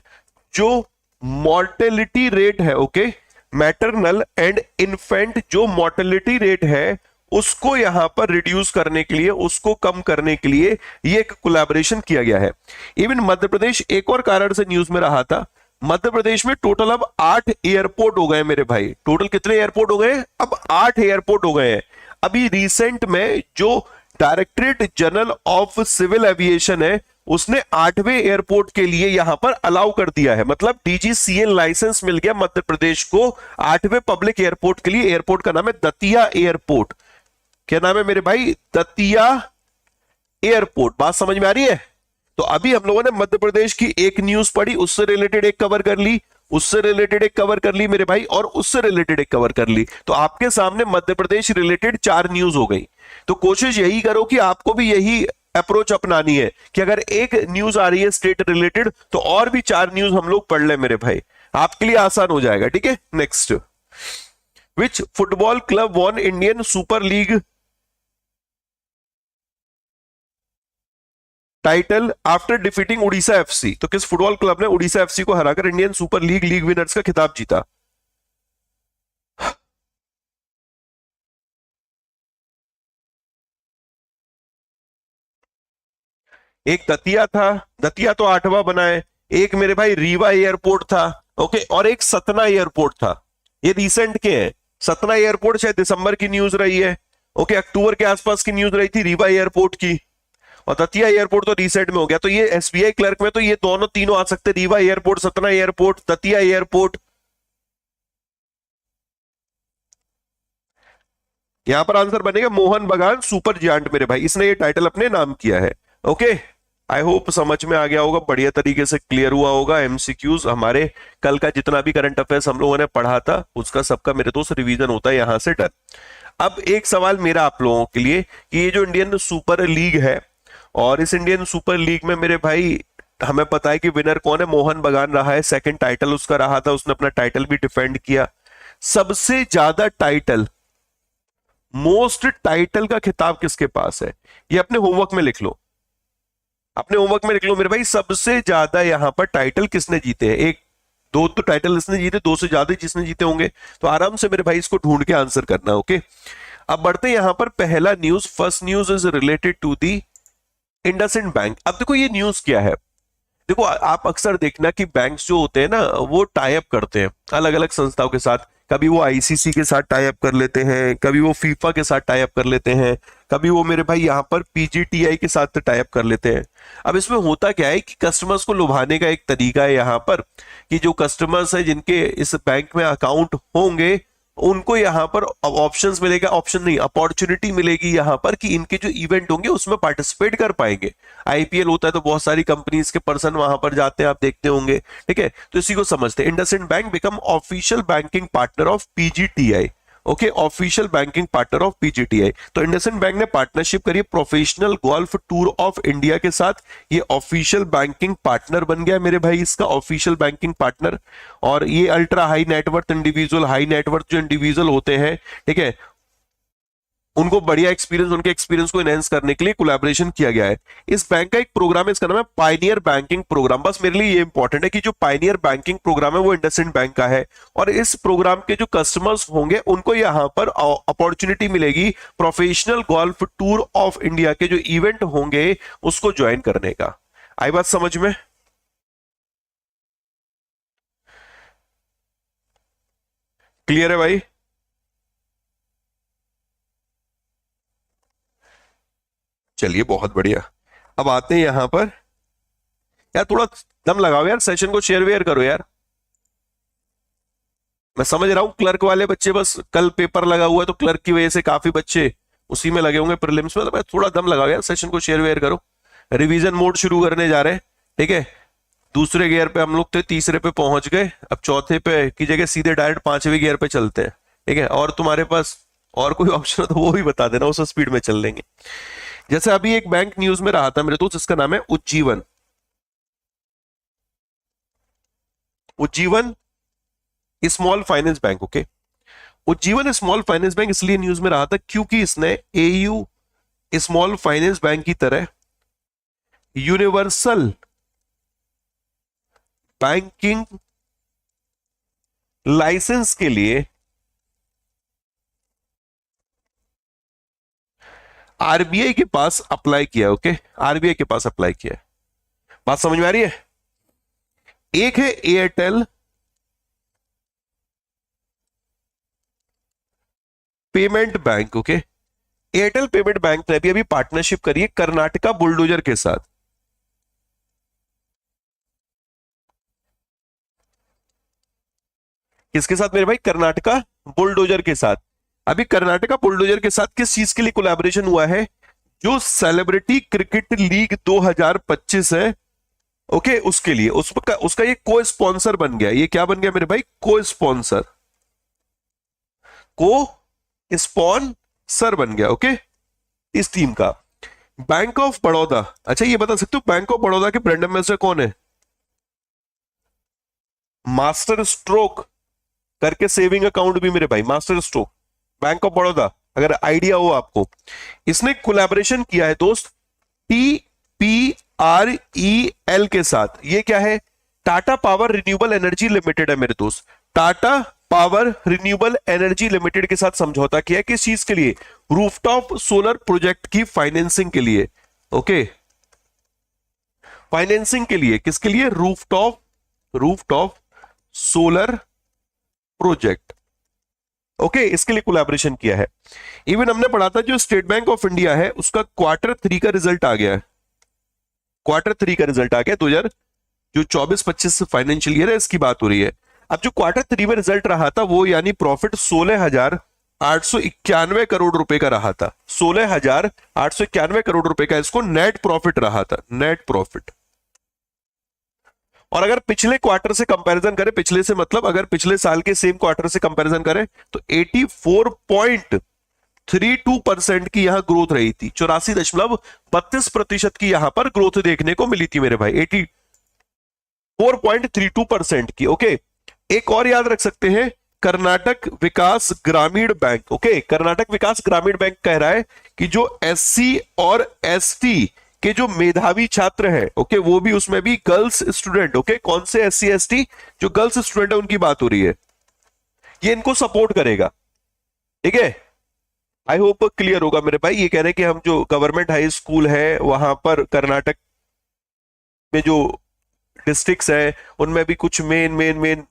जो मॉर्टेलिटी रेट है, ओके, मैटरनल एंड इन्फेंट जो मॉर्टेलिटी रेट है उसको यहां पर रिड्यूस करने के लिए, उसको कम करने के लिए ये एक कोलैबोरेशन किया गया है। इवन मध्य प्रदेश एक और कारण से न्यूज में रहा था। मध्य प्रदेश में टोटल अब 8 एयरपोर्ट हो गए मेरे भाई। टोटल कितने एयरपोर्ट हो गए? अब 8 एयरपोर्ट हो गए हैं। अभी रिसेंट में जो directorate general of civil aviation है उसने 8वें एयरपोर्ट के लिए यहां पर अलाउ कर दिया है, मतलब डीजीसीएल लाइसेंस मिल गया मध्य प्रदेश को 8वें पब्लिक एयरपोर्ट के लिए। एयरपोर्ट का नाम है दतिया एयरपोर्ट। क्या नाम है मेरे भाई? दतिया एयरपोर्ट। बात समझ में आ रही है? तो अभी हम लोगों ने मध्य प्रदेश की एक न्यूज पढ़ी, उससे रिलेटेड एक कवर कर ली, उससे रिलेटेड एक कवर कर ली मेरे भाई, और उससे रिलेटेड एक कवर कर ली। तो आपके सामने मध्य प्रदेश रिलेटेड 4 न्यूज हो गई। तो कोशिश यही करो कि आपको भी यही अप्रोच अपनानी है कि अगर एक न्यूज आ रही है स्टेट रिलेटेड तो और भी 4 न्यूज हम लोग पढ़ ले मेरे भाई, आपके लिए आसान हो जाएगा। ठीक है, next. Which football club won Indian super league title after defeating Odisha FC? तो किस फुटबॉल क्लब ने उड़ीसा एफसी को हराकर Indian super league league winners का खिताब जीता? एक दतिया था, दतिया तो 8वां बना है। एक मेरे भाई रीवा एयरपोर्ट था, ओके, और एक सतना एयरपोर्ट था। ये रिसेंट के हैं। सतना एयरपोर्ट शायद दिसंबर की न्यूज रही है, ओके, अक्टूबर के आसपास की न्यूज रही थी रीवा एयरपोर्ट की, और दतिया एयरपोर्ट तो रिसेंट में हो गया। तो ये एसबीआई क्लर्क में तो ये दोनों तीनों आ सकते, Rewa airport, Satna airport, Datia airport. यहां पर आंसर बनेगा मोहन बगान सुपर जायंट मेरे भाई, इसने ये टाइटल अपने नाम किया है। ओके, आई होप समझ में आ गया होगा, बढ़िया तरीके से क्लियर हुआ होगा। एमसीक्यूज हमारे कल का जितना भी करंट अफेयर्स हम लोगों ने पढ़ा था उसका सबका मेरे दोस्त रिवीजन होता है यहां से डन। अब एक सवाल मेरा आप लोगों के लिए कि ये जो इंडियन सुपर लीग है, और इस इंडियन सुपर लीग में मेरे भाई हमें पता है कि विनर कौन है? मोहन बगान रहा है, सेकंड टाइटल उसका रहा था, उसने अपना टाइटल भी डिफेंड किया। सबसे ज्यादा टाइटल, मोस्ट टाइटल का खिताब किसके पास है? ये अपने होमवर्क में लिख लो, अपने होमवर्क में लिख लो मेरे भाई। सबसे ज्यादा यहां पर टाइटल किसने जीते हैं? एक दो तो टाइटल इसने जीते, 2 से ज्यादा जिसने जीते होंगे, तो आराम से मेरे भाई इसको ढूंढ के आंसर करना। ओके, अब बढ़ते हैं यहां पर। पहला news, first news is related to the IndusInd bank. अब देखो ये न्यूज क्या है। देखो आप अक्सर देखना कि बैंक्स जो होते हैं ना वो टाई अप करते हैं अलग अलग संस्थाओं के साथ। कभी वो आईसीसी के साथ टाई अप कर लेते हैं, कभी वो फीफा के साथ टाई अप कर लेते हैं, कभी वो मेरे भाई यहाँ पर पीजीटीआई के साथ टाई अप कर लेते हैं। अब इसमें होता क्या है कि कस्टमर्स को लुभाने का एक तरीका है यहाँ पर कि जो कस्टमर्स है जिनके इस बैंक में अकाउंट होंगे उनको यहाँ पर ऑप्शंस मिलेगा, ऑप्शन नहीं अपॉर्चुनिटी मिलेगी यहाँ पर कि इनके जो इवेंट होंगे उसमें पार्टिसिपेट कर पाएंगे। आईपीएल होता है तो बहुत सारी कंपनीज के पर्सन वहां पर जाते हैं, आप देखते होंगे। ठीक है, तो इसी को समझते हैं। IndusInd bank become official banking partner of PGTI. Okay, official banking partner of PGTI. तो इंडसइंड बैंक ने पार्टनरशिप करी professional golf tour of India के साथ। ये ऑफिशियल बैंकिंग पार्टनर बन गया मेरे भाई, इसका ऑफिशियल बैंकिंग पार्टनर। और ये ultra high net worth individual, high net worth जो इंडिविजुअल होते हैं, ठीक है, उनको बढ़िया एक्सपीरियंस, उनके एक्सपीरियंस को एनहेंस करने के लिए कोलैबोरेशन किया गया है। इस बैंक का एक प्रोग्राम है, इसका नाम है पायनियर बैंकिंग प्रोग्राम। बस मेरे लिए ये इंपॉर्टेंट है कि जो पायनियर बैंकिंग प्रोग्राम है वो इंडसइंड बैंक का है, और इस प्रोग्राम के जो कस्टमर्स होंगे उनको यहां पर अपॉर्चुनिटी मिलेगी professional golf tour of India के जो इवेंट होंगे उसको ज्वाइन करने का। आई बात समझ में? क्लियर है भाई? चलिए बहुत बढ़िया। अब आते हैं यहां पर। यार थोड़ा दम लगाओ यार, सेशन को शेयर वेयर करो यार। मैं समझ रहा हूं क्लर्क वाले बच्चे, बस कल पेपर लगा हुआ है तो क्लर्क की वजह से काफी बच्चे उसी में लगे होंगे प्रीलिम्स में, तो मैं थोड़ा दम लगाओ यार, सेशन को शेयर वेयर करो। रिवीजन मोड शुरू करने जा रहे हैं, ठीक है? दूसरे गियर पे हम लोग थे, तीसरे पे पहुंच गए, अब चौथे पे की जगह सीधे डायरेक्ट पांचवें गियर पे चलते हैं, ठीक है? और तुम्हारे पास और कोई ऑप्शन हो तो वो भी बता देना, उस स्पीड में चल लेंगे। जैसे अभी एक बैंक न्यूज में रहा था मेरे दोस्त, इसका नाम है Ujjivan. Ujjivan small finance bank, okay? Ujjivan small finance bank इसलिए न्यूज में रहा था क्योंकि इसने एयू स्मॉल फाइनेंस बैंक की तरह यूनिवर्सल बैंकिंग लाइसेंस के लिए आरबीआई के पास अप्लाई किया, ओके? आरबीआई के पास अप्लाई किया। बात समझ में आ रही है? एक है Airtel payment bank, okay? Airtel payment bank ने भी अभी पार्टनरशिप करी है कर्नाटका बुलडोजर के साथ। किसके साथ मेरे भाई? कर्नाटका बुलडोजर के साथ। अभी कर्नाटका बुलडोजर के साथ किस चीज के लिए कोलैबोरेशन हुआ है? जो सेलिब्रिटी क्रिकेट लीग 2025 है, ओके, उसके लिए उसका ये को स्पॉन्सर बन गया। ये क्या बन गया मेरे भाई? को स्पॉन्सर, को स्पॉन्सर बन गया, ओके, इस टीम का। बैंक ऑफ बड़ौदा, अच्छा ये बता सकते हो बैंक ऑफ बड़ौदा के ब्रांड एम्बेसडर कौन है? मास्टर स्ट्रोक करके सेविंग अकाउंट भी मेरे भाई, master stroke, bank of Baroda, अगर आइडिया हो आपको। इसने कोलैबोरेशन किया है दोस्त TPREL के साथ। ये क्या है? Tata power renewable energy limited है मेरे दोस्त। Tata power renewable energy limited के साथ समझौता किया है। किस चीज के लिए? रूफटॉप सोलर प्रोजेक्ट की फाइनेंसिंग के लिए, ओके? फाइनेंसिंग के लिए, किसके लिए? रूफटॉप सोलर प्रोजेक्ट, ओके, इसके लिए कोलैबोरेशन किया है। इवन हमने पढ़ा था जो स्टेट बैंक ऑफ इंडिया है उसका Q3 का रिजल्ट आ गया है। Q3 का रिजल्ट आ गया 2000 जो 24-25 फाइनेंशियल ईयर है, इसकी बात हो रही है। अब जो Q3 में रिजल्ट रहा था वो यानी प्रॉफिट 16,891 करोड़ रुपए का रहा था। 16,891 करोड़ रुपए का इसको नेट प्रॉफिट रहा था, नेट प्रॉफिट। और अगर पिछले क्वार्टर से कंपैरिजन करें, पिछले से मतलब अगर पिछले साल के सेम क्वार्टर से कंपैरिजन करें तो 84.32% की यहां ग्रोथ रही थी। 84.32% की यहां पर ग्रोथ देखने को मिली थी मेरे भाई, 84.32% की, ओके? एक और याद रख सकते हैं, कर्नाटक विकास ग्रामीण बैंक, ओके? कर्नाटक विकास ग्रामीण बैंक कह रहा है कि जो SC और ST के जो मेधावी छात्र हैं, ओके, वो भी उसमें भी गर्ल्स स्टूडेंट, ओके? कौन से SC ST? जो गर्ल्स स्टूडेंट है उनकी बात हो रही है। ये इनको सपोर्ट करेगा, ठीक है? आई होप क्लियर होगा मेरे भाई। ये कह रहे हैं कि हम जो गवर्नमेंट हाई स्कूल है वहां पर कर्नाटक में जो डिस्ट्रिक्ट्स है उनमें भी कुछ मेन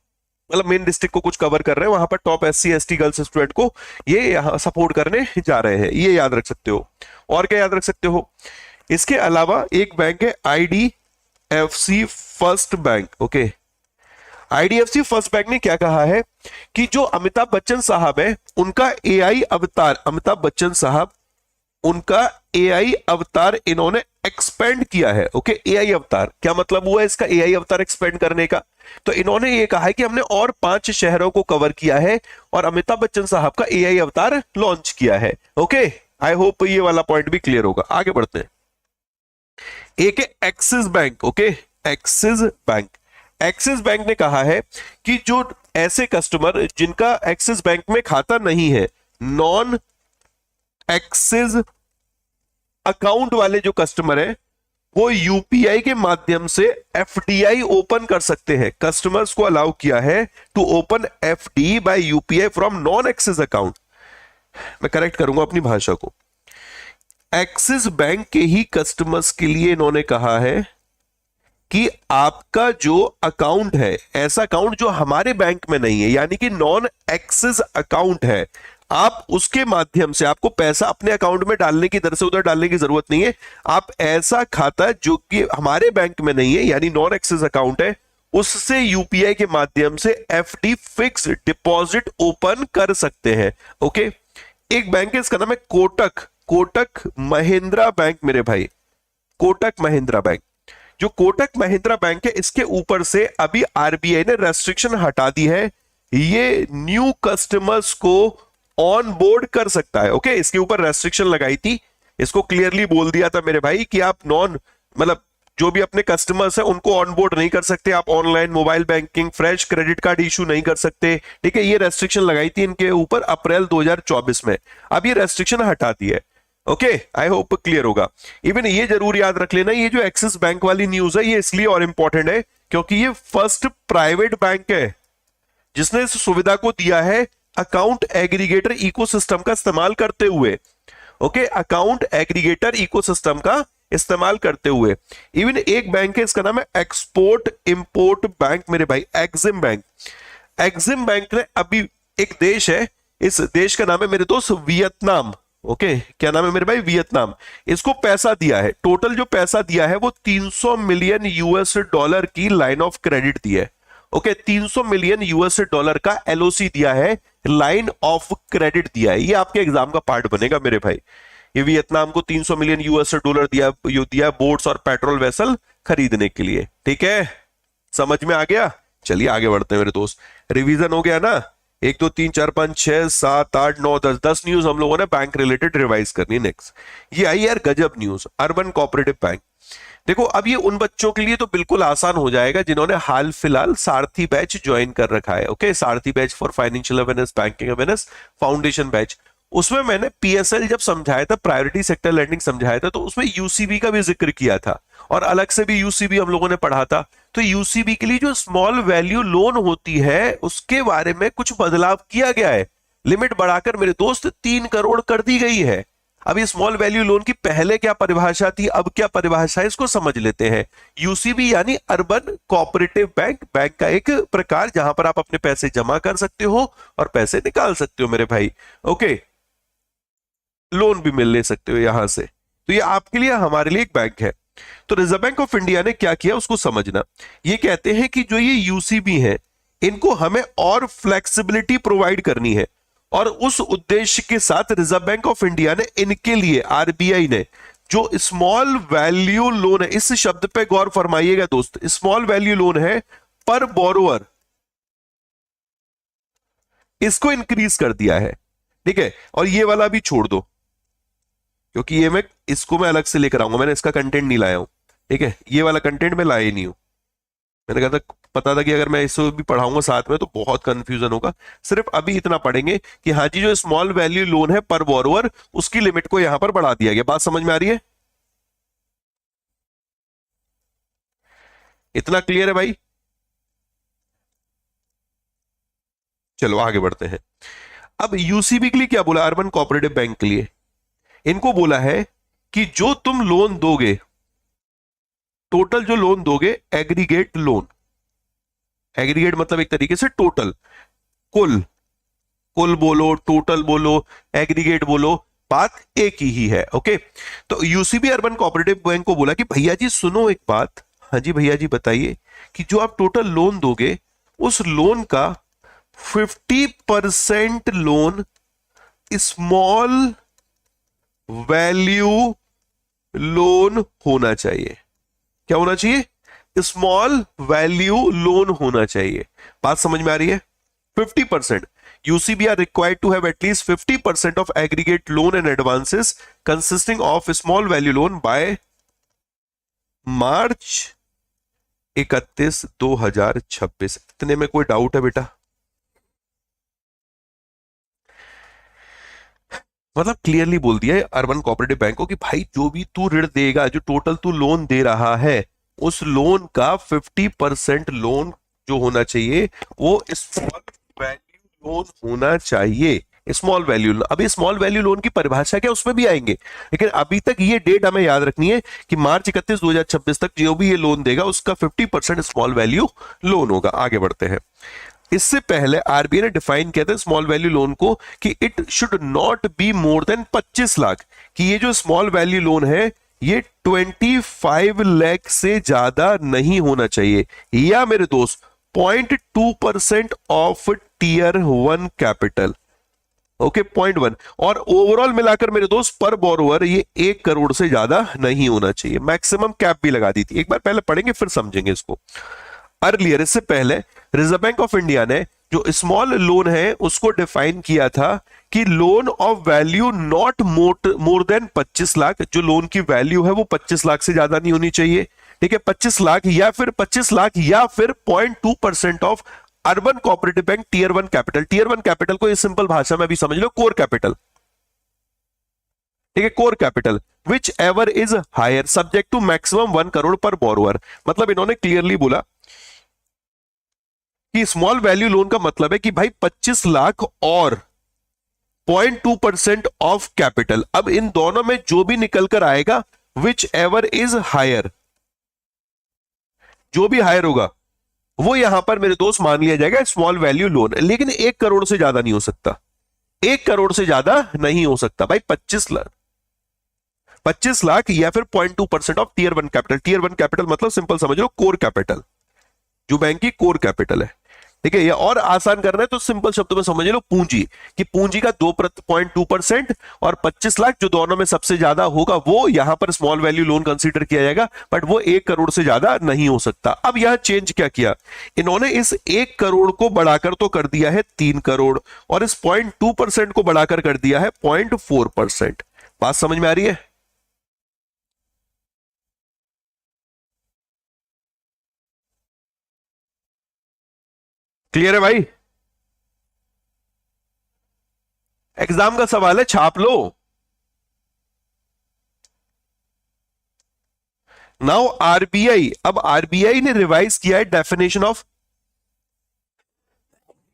मतलब मेन डिस्ट्रिक्ट को कुछ कवर कर रहे हैं, वहां पर top SC ST girls student को ये यहां सपोर्ट करने जा रहे हैं। ये याद रख सकते हो। और क्या याद रख सकते हो? इसके अलावा एक बैंक है IDFC first bank, okay? IDFC first bank ने क्या कहा है कि जो अमिताभ बच्चन साहब है उनका AI अवतार, अमिताभ बच्चन साहब उनका AI अवतार इन्होंने एक्सपेंड किया है, ओके? AI अवतार क्या मतलब हुआ इसका, AI अवतार एक्सपेंड करने का? तो इन्होंने ये कहा है कि हमने और 5 शहरों को कवर किया है और अमिताभ बच्चन साहब का AI अवतार लॉन्च किया है, ओके? आई होप ये वाला पॉइंट भी क्लियर होगा। आगे बढ़ते हैं। एक है axis bank, okay? Axis bank, axis bank ने कहा है कि जो ऐसे कस्टमर जिनका एक्सिस बैंक में खाता नहीं है, नॉन एक्सिस अकाउंट वाले जो कस्टमर है वो UPI के माध्यम से FDI ओपन कर सकते हैं। कस्टमर्स को अलाउ किया है to open FD by UPI from non Axis account. मैं करेक्ट करूंगा अपनी भाषा को। एक्सिस बैंक के ही कस्टमर्स के लिए इन्होंने कहा है कि आपका जो अकाउंट है, ऐसा अकाउंट जो हमारे बैंक में नहीं है, यानी कि नॉन एक्सिस अकाउंट है, आप उसके माध्यम से आपको पैसा अपने अकाउंट में डालने की, इधर से उधर डालने की जरूरत नहीं है। आप ऐसा खाता जो कि हमारे बैंक में नहीं है, यानी नॉन एक्सिस अकाउंट है, उससे यूपीआई के माध्यम से एफडी फिक्स डिपॉजिट ओपन कर सकते हैं। ओके, एक बैंक है, इसका नाम है कोटक, कोटक महिंद्रा बैंक मेरे भाई, कोटक महिंद्रा बैंक। जो कोटक महिंद्रा बैंक है, इसके ऊपर से अभी आरबीआई ने रेस्ट्रिक्शन हटा दी है, ये न्यू कस्टमर्स को ऑन बोर्ड कर सकता है। ओके, इसके ऊपर रेस्ट्रिक्शन लगाई थी, इसको क्लियरली बोल दिया था मेरे भाई कि आप नॉन, मतलब जो भी अपने कस्टमर्स हैं उनको ऑन बोर्ड नहीं कर सकते, आप online mobile banking, fresh credit card issue नहीं कर सकते। ठीक है, ये रेस्ट्रिक्शन लगाई थी इनके ऊपर अप्रैल 2024 में, अब ये रेस्ट्रिक्शन हटा दी है। ओके, आई होप क्लियर होगा। इवन ये जरूर याद रख लेना, ये जो एक्सिस बैंक वाली न्यूज है ये इसलिए और इंपॉर्टेंट है क्योंकि ये फर्स्ट प्राइवेट बैंक है जिसने इस सुविधा को दिया है अकाउंट एग्रीगेटर इकोसिस्टम का इस्तेमाल करते हुए। ओके, अकाउंट एग्रीगेटर इकोसिस्टम का इस्तेमाल करते हुए। इवन एक बैंक है, इसका नाम है एक्सपोर्ट इंपोर्ट बैंक मेरे भाई, एक्सिम बैंक। एक्सिम बैंक ने अभी, एक देश है, इस देश का नाम है मेरे दोस्त वियतनाम। ओके, क्या नाम है मेरे भाई, वियतनाम। इसको पैसा दिया है, टोटल जो पैसा दिया है वो 300 मिलियन यूएस डॉलर की लाइन ऑफ क्रेडिट दी है। ओके, 300 मिलियन यूएस डॉलर का एलओसी दिया है, लाइन ऑफ क्रेडिट दिया है। ये आपके एग्जाम का पार्ट बनेगा मेरे भाई। ये वियतनाम को 300 मिलियन यूएस डॉलर दिया बोट्स और पेट्रोल वेसल खरीदने के लिए। ठीक है, समझ में आ गया। चलिए आगे बढ़ते हैं मेरे दोस्त, रिवीजन हो गया ना। 1 2 3 4 5 6 7 8 9 10 10 न्यूज हम लोगों ने बैंक रिलेटेड रिवाइज करनी। नेक्स्ट ये आई यार गजब न्यूज, अर्बन कोऑपरेटिव बैंक। देखो अब ये उन बच्चों के लिए तो बिल्कुल आसान हो जाएगा जिन्होंने हाल फिलहाल सारथी बैच ज्वाइन कर रखा है। Okay, Sarathi batch for financial awareness, banking awareness foundation batch. उसमें मैंने पीएसएल जब समझाया था, प्रायोरिटी सेक्टर लैंडिंग समझाया था, तो उसमें यूसीबी का भी जिक्र किया था और अलग से भी यूसीबी हम लोगों ने पढ़ा था। तो यूसीबी के लिए जो स्मॉल वैल्यू लोन होती है उसके बारे में कुछ बदलाव किया गया है, लिमिट बढ़ाकर मेरे दोस्त 3 करोड़ कर दी गई है। अब ये स्मॉल वैल्यू लोन की पहले क्या परिभाषा थी, अब क्या परिभाषा है, इसको समझ लेते हैं। यूसीबी यानी अर्बन कोऑपरेटिव बैंक, बैंक का एक प्रकार जहां पर आप अपने पैसे जमा कर सकते हो और पैसे निकाल सकते हो मेरे भाई। ओके, लोन भी मिल ले सकते हो यहां से। तो ये आपके लिए, हमारे लिए एक बैंक है। तो रिजर्व बैंक ऑफ इंडिया ने क्या किया उसको समझना। ये कहते हैं कि जो ये यूसीबी है इनको हमें और फ्लेक्सिबिलिटी प्रोवाइड करनी है, और उस उद्देश्य के साथ रिजर्व बैंक ऑफ इंडिया ने इनके लिए, आरबीआई ने, जो स्मॉल वैल्यू लोन है, इस शब्द पे गौर फरमाइएगा दोस्त, स्मॉल वैल्यू लोन है पर बोरोवर, इसको इंक्रीज कर दिया है। ठीक है, और ये वाला भी छोड़ दो क्योंकि ये मैं इसको मैं अलग से लेकर आऊंगा, मैंने इसका कंटेंट नहीं लाया हूं। ठीक है, ये वाला कंटेंट मैं लाया ही नहीं हूं। मैंने कहा था, पता था कि अगर मैं इसको भी पढ़ाऊंगा साथ में तो बहुत कंफ्यूजन होगा। सिर्फ अभी इतना पढ़ेंगे कि हाँ जी, जो स्मॉल वैल्यू लोन है पर बोरोवर, उसकी लिमिट को यहां पर बढ़ा दिया गया। बात समझ में आ रही है? इतना क्लियर है भाई? चलो आगे बढ़ते हैं। अब यूसीबी के लिए क्या बोला, अर्बन कोऑपरेटिव बैंक के लिए इनको बोला है कि जो तुम लोन दोगे, टोटल जो लोन दोगे, एग्रीगेट लोन, एग्रीगेट मतलब एक तरीके से टोटल, कुल, कुल बोलो, टोटल बोलो, एग्रीगेट बोलो, बात एक ही है। ओके, तो यूसीबी अर्बन कोऑपरेटिव बैंक को बोला कि भैया जी सुनो एक बात। हाँ जी भैया जी बताइए, कि जो आप टोटल लोन दोगे उस लोन का 50% लोन स्मॉल वैल्यू लोन होना चाहिए। क्या होना चाहिए? स्मॉल वैल्यू लोन होना चाहिए। बात समझ में आ रही है? 50%। UCB are required to have at least 50% of aggregate loan and advances consisting of small value loan by मार्च 31, 2026। इतने में कोई डाउट है बेटा? मतलब क्लियरली बोल दिया है अर्बन कोऑपरेटिव बैंक को कि भाई जो भी तू ऋण देगा, जो टोटल तू लोन दे रहा है, उस लोन का 50% लोन जो होना चाहिए वो स्मॉल वैल्यू लोन होना चाहिए। Small value loan. अभी स्मॉल वैल्यू लोन की परिभाषा क्या, उसमें भी आएंगे, लेकिन अभी तक ये डेट हमें याद रखनी है कि मार्च 31 2026 तक जो भी ये लोन देगा उसका 50% स्मॉल वैल्यू लोन होगा। आगे बढ़ते हैं। इससे पहले आरबीआई ने डिफाइन किया था स्मॉल वैल्यू लोन को कि it should not be more than 25 lakh, कि ये जो स्मॉल वैल्यू लोन है ये 25 लाख से ज्यादा नहीं होना चाहिए, या मेरे दोस्त 0.2% ऑफ टीयर 1 कैपिटल। ओके, 0.1। और ओवरऑल मिलाकर मेरे दोस्त पर बोरोवर ये 1 करोड़ से ज्यादा नहीं होना चाहिए। मैक्सिमम कैप भी लगा दी थी, एक बार पहले पढ़ेंगे फिर समझेंगे इसको। अर्लियर, इससे पहले रिजर्व बैंक ऑफ इंडिया ने जो स्मॉल लोन है उसको डिफाइन किया था कि loan of value not more than 25 lakh, जो लोन की वैल्यू है वो 25 लाख से ज्यादा नहीं होनी चाहिए। ठीक है, 25 लाख या फिर 25 लाख या फिर 0.2% of urban cooperative bank tier 1 capital. Tier 1 capital को इस सिंपल भाषा में भी समझ लो, कोर कैपिटल। ठीक है, core capital whichever is higher subject to maximum 1 crore पर बोरोवर। मतलब इन्होंने क्लियरली बोला कि स्मॉल वैल्यू लोन का मतलब है कि भाई 25 लाख और 0.2% ऑफ कैपिटल। अब इन दोनों में जो भी निकल कर आएगा, विच एवर इज हायर, जो भी हायर होगा वो यहां पर मेरे दोस्त मान लिया जाएगा स्मॉल वैल्यू लोन। लेकिन 1 करोड़ से ज्यादा नहीं हो सकता, 1 करोड़ से ज्यादा नहीं हो सकता भाई। 25 लाख या फिर 0.2% of tier 1 capital. Tier 1 capital मतलब सिंपल समझ लो कोर कैपिटल, जो बैंक की कोर कैपिटल है। ठीक है, ये और आसान करना है तो सिंपल शब्दों में समझ लो पूंजी, कि पूंजी का 2.2% और 25 लाख जो दोनों में सबसे ज्यादा होगा वो यहां पर स्मॉल वैल्यू लोन कंसीडर किया जाएगा, बट वो 1 करोड़ से ज्यादा नहीं हो सकता। अब यह चेंज क्या किया इन्होंने, इस 1 करोड़ को बढ़ाकर तो कर दिया है 3 करोड़ और इस 0.2% को बढ़ाकर कर दिया है 0.4%। बात समझ में आ रही है? क्लियर है भाई? एग्जाम का सवाल है, छाप लो। नाउ आरबीआई, अब आरबीआई ने रिवाइज किया है डेफिनेशन ऑफ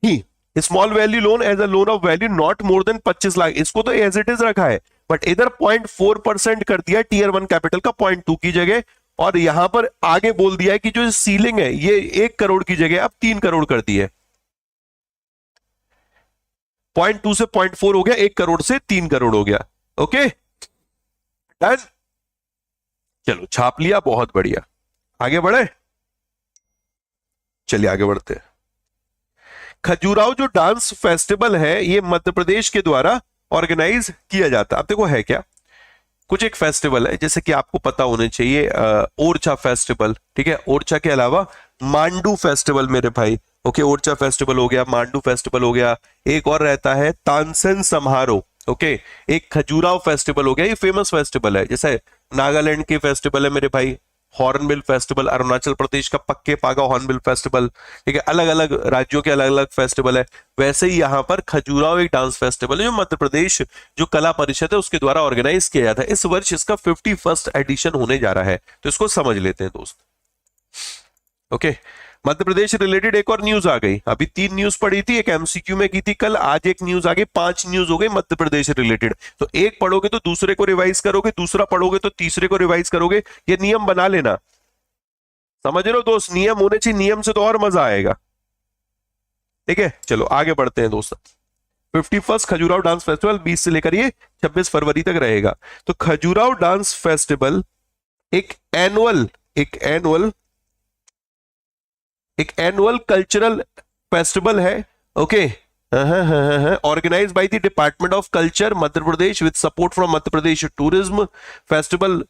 ही small value loan as a loan of value not more than 25 lakh. इसको तो एज इट इज रखा है, बट इधर 0.4% कर दिया टीयर 1 कैपिटल का 0.2 की जगह, और यहां पर आगे बोल दिया है कि जो सीलिंग है ये 1 करोड़ की जगह अब 3 करोड़ कर दी है। 0.2 से 0.4 हो गया, 1 करोड़ से 3 करोड़ हो गया। ओके डन, चलो छाप लिया, बहुत बढ़िया। आगे बढ़े, चलिए आगे बढ़ते हैं। खजुराहो जो डांस फेस्टिवल है ये मध्य प्रदेश के द्वारा ऑर्गेनाइज किया जाता है। अब देखो है क्या, कुछ एक फेस्टिवल है जैसे कि आपको पता होने चाहिए, ओरछा फेस्टिवल। ठीक है, ओरछा के अलावा मांडू फेस्टिवल मेरे भाई। ओके, ओरछा फेस्टिवल हो गया, मांडू फेस्टिवल हो गया, एक और रहता है तानसेन समारोह। ओके, एक खजुराहो फेस्टिवल हो गया, ये फेमस फेस्टिवल है। जैसे नागालैंड के फेस्टिवल है मेरे भाई हॉर्नबिल फेस्टिवल, अरुणाचल प्रदेश का पक्के पागा हॉर्नबिल फेस्टिवल। ठीक है, अलग अलग राज्यों के अलग अलग फेस्टिवल है। वैसे ही यहाँ पर खजुराहो एक डांस फेस्टिवल है जो मध्य प्रदेश जो कला परिषद है उसके द्वारा ऑर्गेनाइज किया जाता है। इस वर्ष इसका 51st एडिशन होने जा रहा है, तो इसको समझ लेते हैं दोस्त। ओके, मध्य प्रदेश रिलेटेड एक और न्यूज आ गई। अभी 3 न्यूज पढ़ी थी, एक एमसीक्यू में की थी कल, आज एक न्यूज आ गई, 5 न्यूज हो गई मध्य प्रदेश रिलेटेड। तो एक पढ़ोगे तो दूसरे को रिवाइज करोगे, दूसरा पढ़ोगे तो तीसरे को रिवाइज करोगे। ये नियम बना लेना, समझ रहे हो दोस्त, नियम होने चाहिए, नियम से तो और मजा आएगा। ठीक है, चलो आगे बढ़ते हैं दोस्त। 51st खजुराहो डांस फेस्टिवल 20 से लेकर ये 26 फरवरी तक रहेगा। तो खजुराहो डांस फेस्टिवल एक एनुअल कल्चरल फेस्टिवल है। Okay, organised by the department of culture Madhya Pradesh with support from Madhya Pradesh tourism. Festival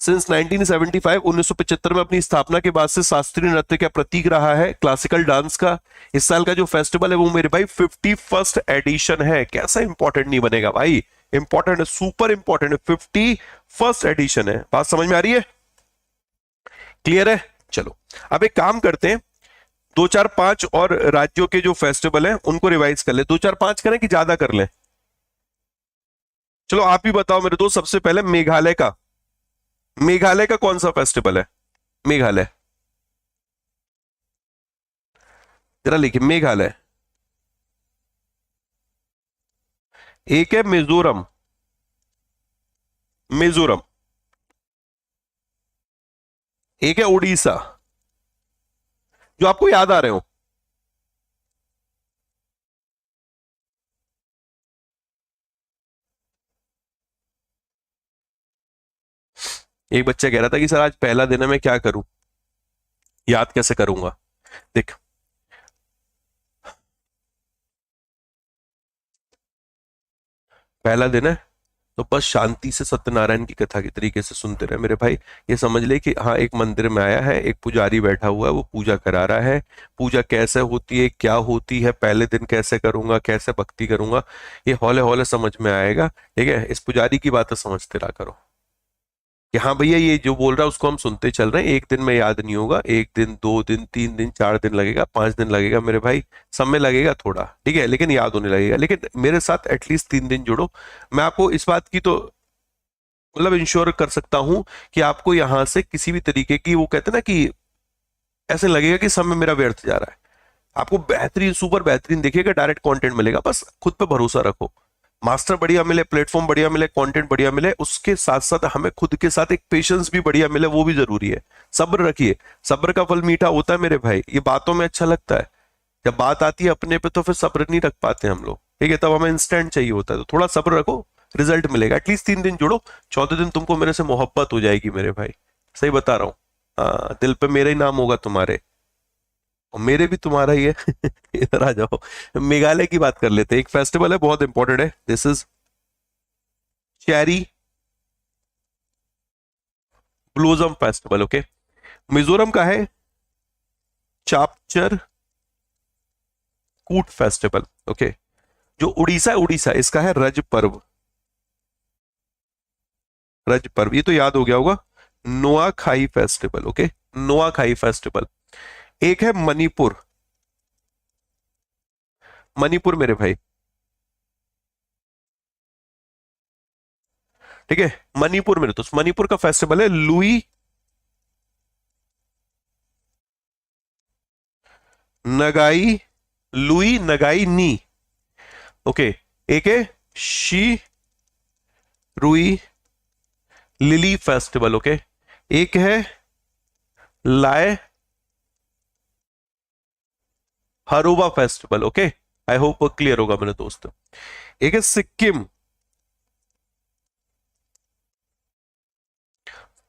since 1975 1975 में अपनी स्थापना के बाद से शास्त्रीय नृत्य का प्रतीक रहा है, क्लासिकल डांस का। इस साल का जो फेस्टिवल है वो मेरे भाई 51st एडिशन है। कैसा इंपॉर्टेंट नहीं बनेगा भाई, इंपॉर्टेंट है, सुपर इंपॉर्टेंट है, 51st एडिशन है। बात समझ में आ रही है? क्लियर है? चलो अब एक काम करते हैं, 2 4 5 और राज्यों के जो फेस्टिवल हैं उनको रिवाइज कर ले। 2 4 5 करें कि ज्यादा कर लें? चलो आप ही बताओ मेरे दोस्त। सबसे पहले मेघालय का कौन सा फेस्टिवल है? मेघालय, जरा लिखिए मेघालय। एक है मिजोरम, मिजोरम। एक है उड़ीसा, जो आपको याद आ रहे हो। एक बच्चा कह रहा था कि सर आज पहला दिन है, मैं क्या करूं, याद कैसे करूंगा। देख, पहला दिन है तो बस शांति से सत्यनारायण की कथा के तरीके से सुनते रहे मेरे भाई। ये समझ ले कि हाँ, एक मंदिर में आया है, एक पुजारी बैठा हुआ है, वो पूजा करा रहा है। पूजा कैसे होती है, क्या होती है, पहले दिन कैसे करूंगा, कैसे भक्ति करूंगा, ये हौले हौले समझ में आएगा। ठीक है, इस पुजारी की बातें समझते रहा करो कि हाँ भैया ये जो बोल रहा है उसको हम सुनते चल रहे हैं। एक दिन में याद नहीं होगा, एक दिन, 2 दिन, 3 दिन, 4 दिन लगेगा, 5 दिन लगेगा मेरे भाई। समय लगेगा थोड़ा, ठीक है, लेकिन याद होने लगेगा। लेकिन मेरे साथ एटलीस्ट 3 दिन जुड़ो। मैं आपको इस बात की तो मतलब इंश्योर कर सकता हूं कि आपको यहां से किसी भी तरीके की, वो कहते हैं ना कि ऐसे लगेगा कि समय मेरा व्यर्थ जा रहा है। आपको बेहतरीन, सुपर बेहतरीन देखिएगा, डायरेक्ट कंटेंट मिलेगा। बस खुद पे भरोसा रखो। मास्टर बढ़िया मिले, प्लेटफॉर्म बढ़िया मिले, कंटेंट बढ़िया मिले, उसके साथ साथ हमें खुद के साथ एक पेशेंस भी बढ़िया मिले, वो भी जरूरी है। सब्र रखिए, सब्र का फल मीठा होता है मेरे भाई। ये बातों में अच्छा लगता है, जब बात आती है अपने पे तो फिर सब्र नहीं रख पाते हम लोग। ठीक है, तब हमें इंस्टेंट चाहिए होता है। तो थोड़ा सब्र रखो, रिजल्ट मिलेगा। एटलीस्ट 3 दिन जुड़ो, चौथे दिन तुमको मेरे से मोहब्बत हो जाएगी मेरे भाई। सही बता रहा हूँ। हाँ, दिल पे मेरा ही नाम होगा तुम्हारे, और मेरे भी तुम्हारा ही है। इधर आ जाओ, मेघालय की बात कर लेते हैं। एक फेस्टिवल है, बहुत इंपॉर्टेंट है। This is cherry blossom festival. Okay, Mizoram का है चापचर कूट फेस्टिवल। ओके, जो उड़ीसा है, उड़ीसा इसका है रज पर्व। रज पर्व ये तो याद हो गया होगा। Nuakhai festival. Okay, Nuakhai festival. एक है मणिपुर, मणिपुर मेरे भाई। ठीक है, मणिपुर मेरे दोस्त, मणिपुर का फेस्टिवल है लुई नगाई, लुई नगाई नी। ओके, एक है शी रुई लिली फेस्टिवल। ओके, एक है लाए हरोबा festival. Okay, I hope clear होगा मेरे दोस्त। एक है सिक्किम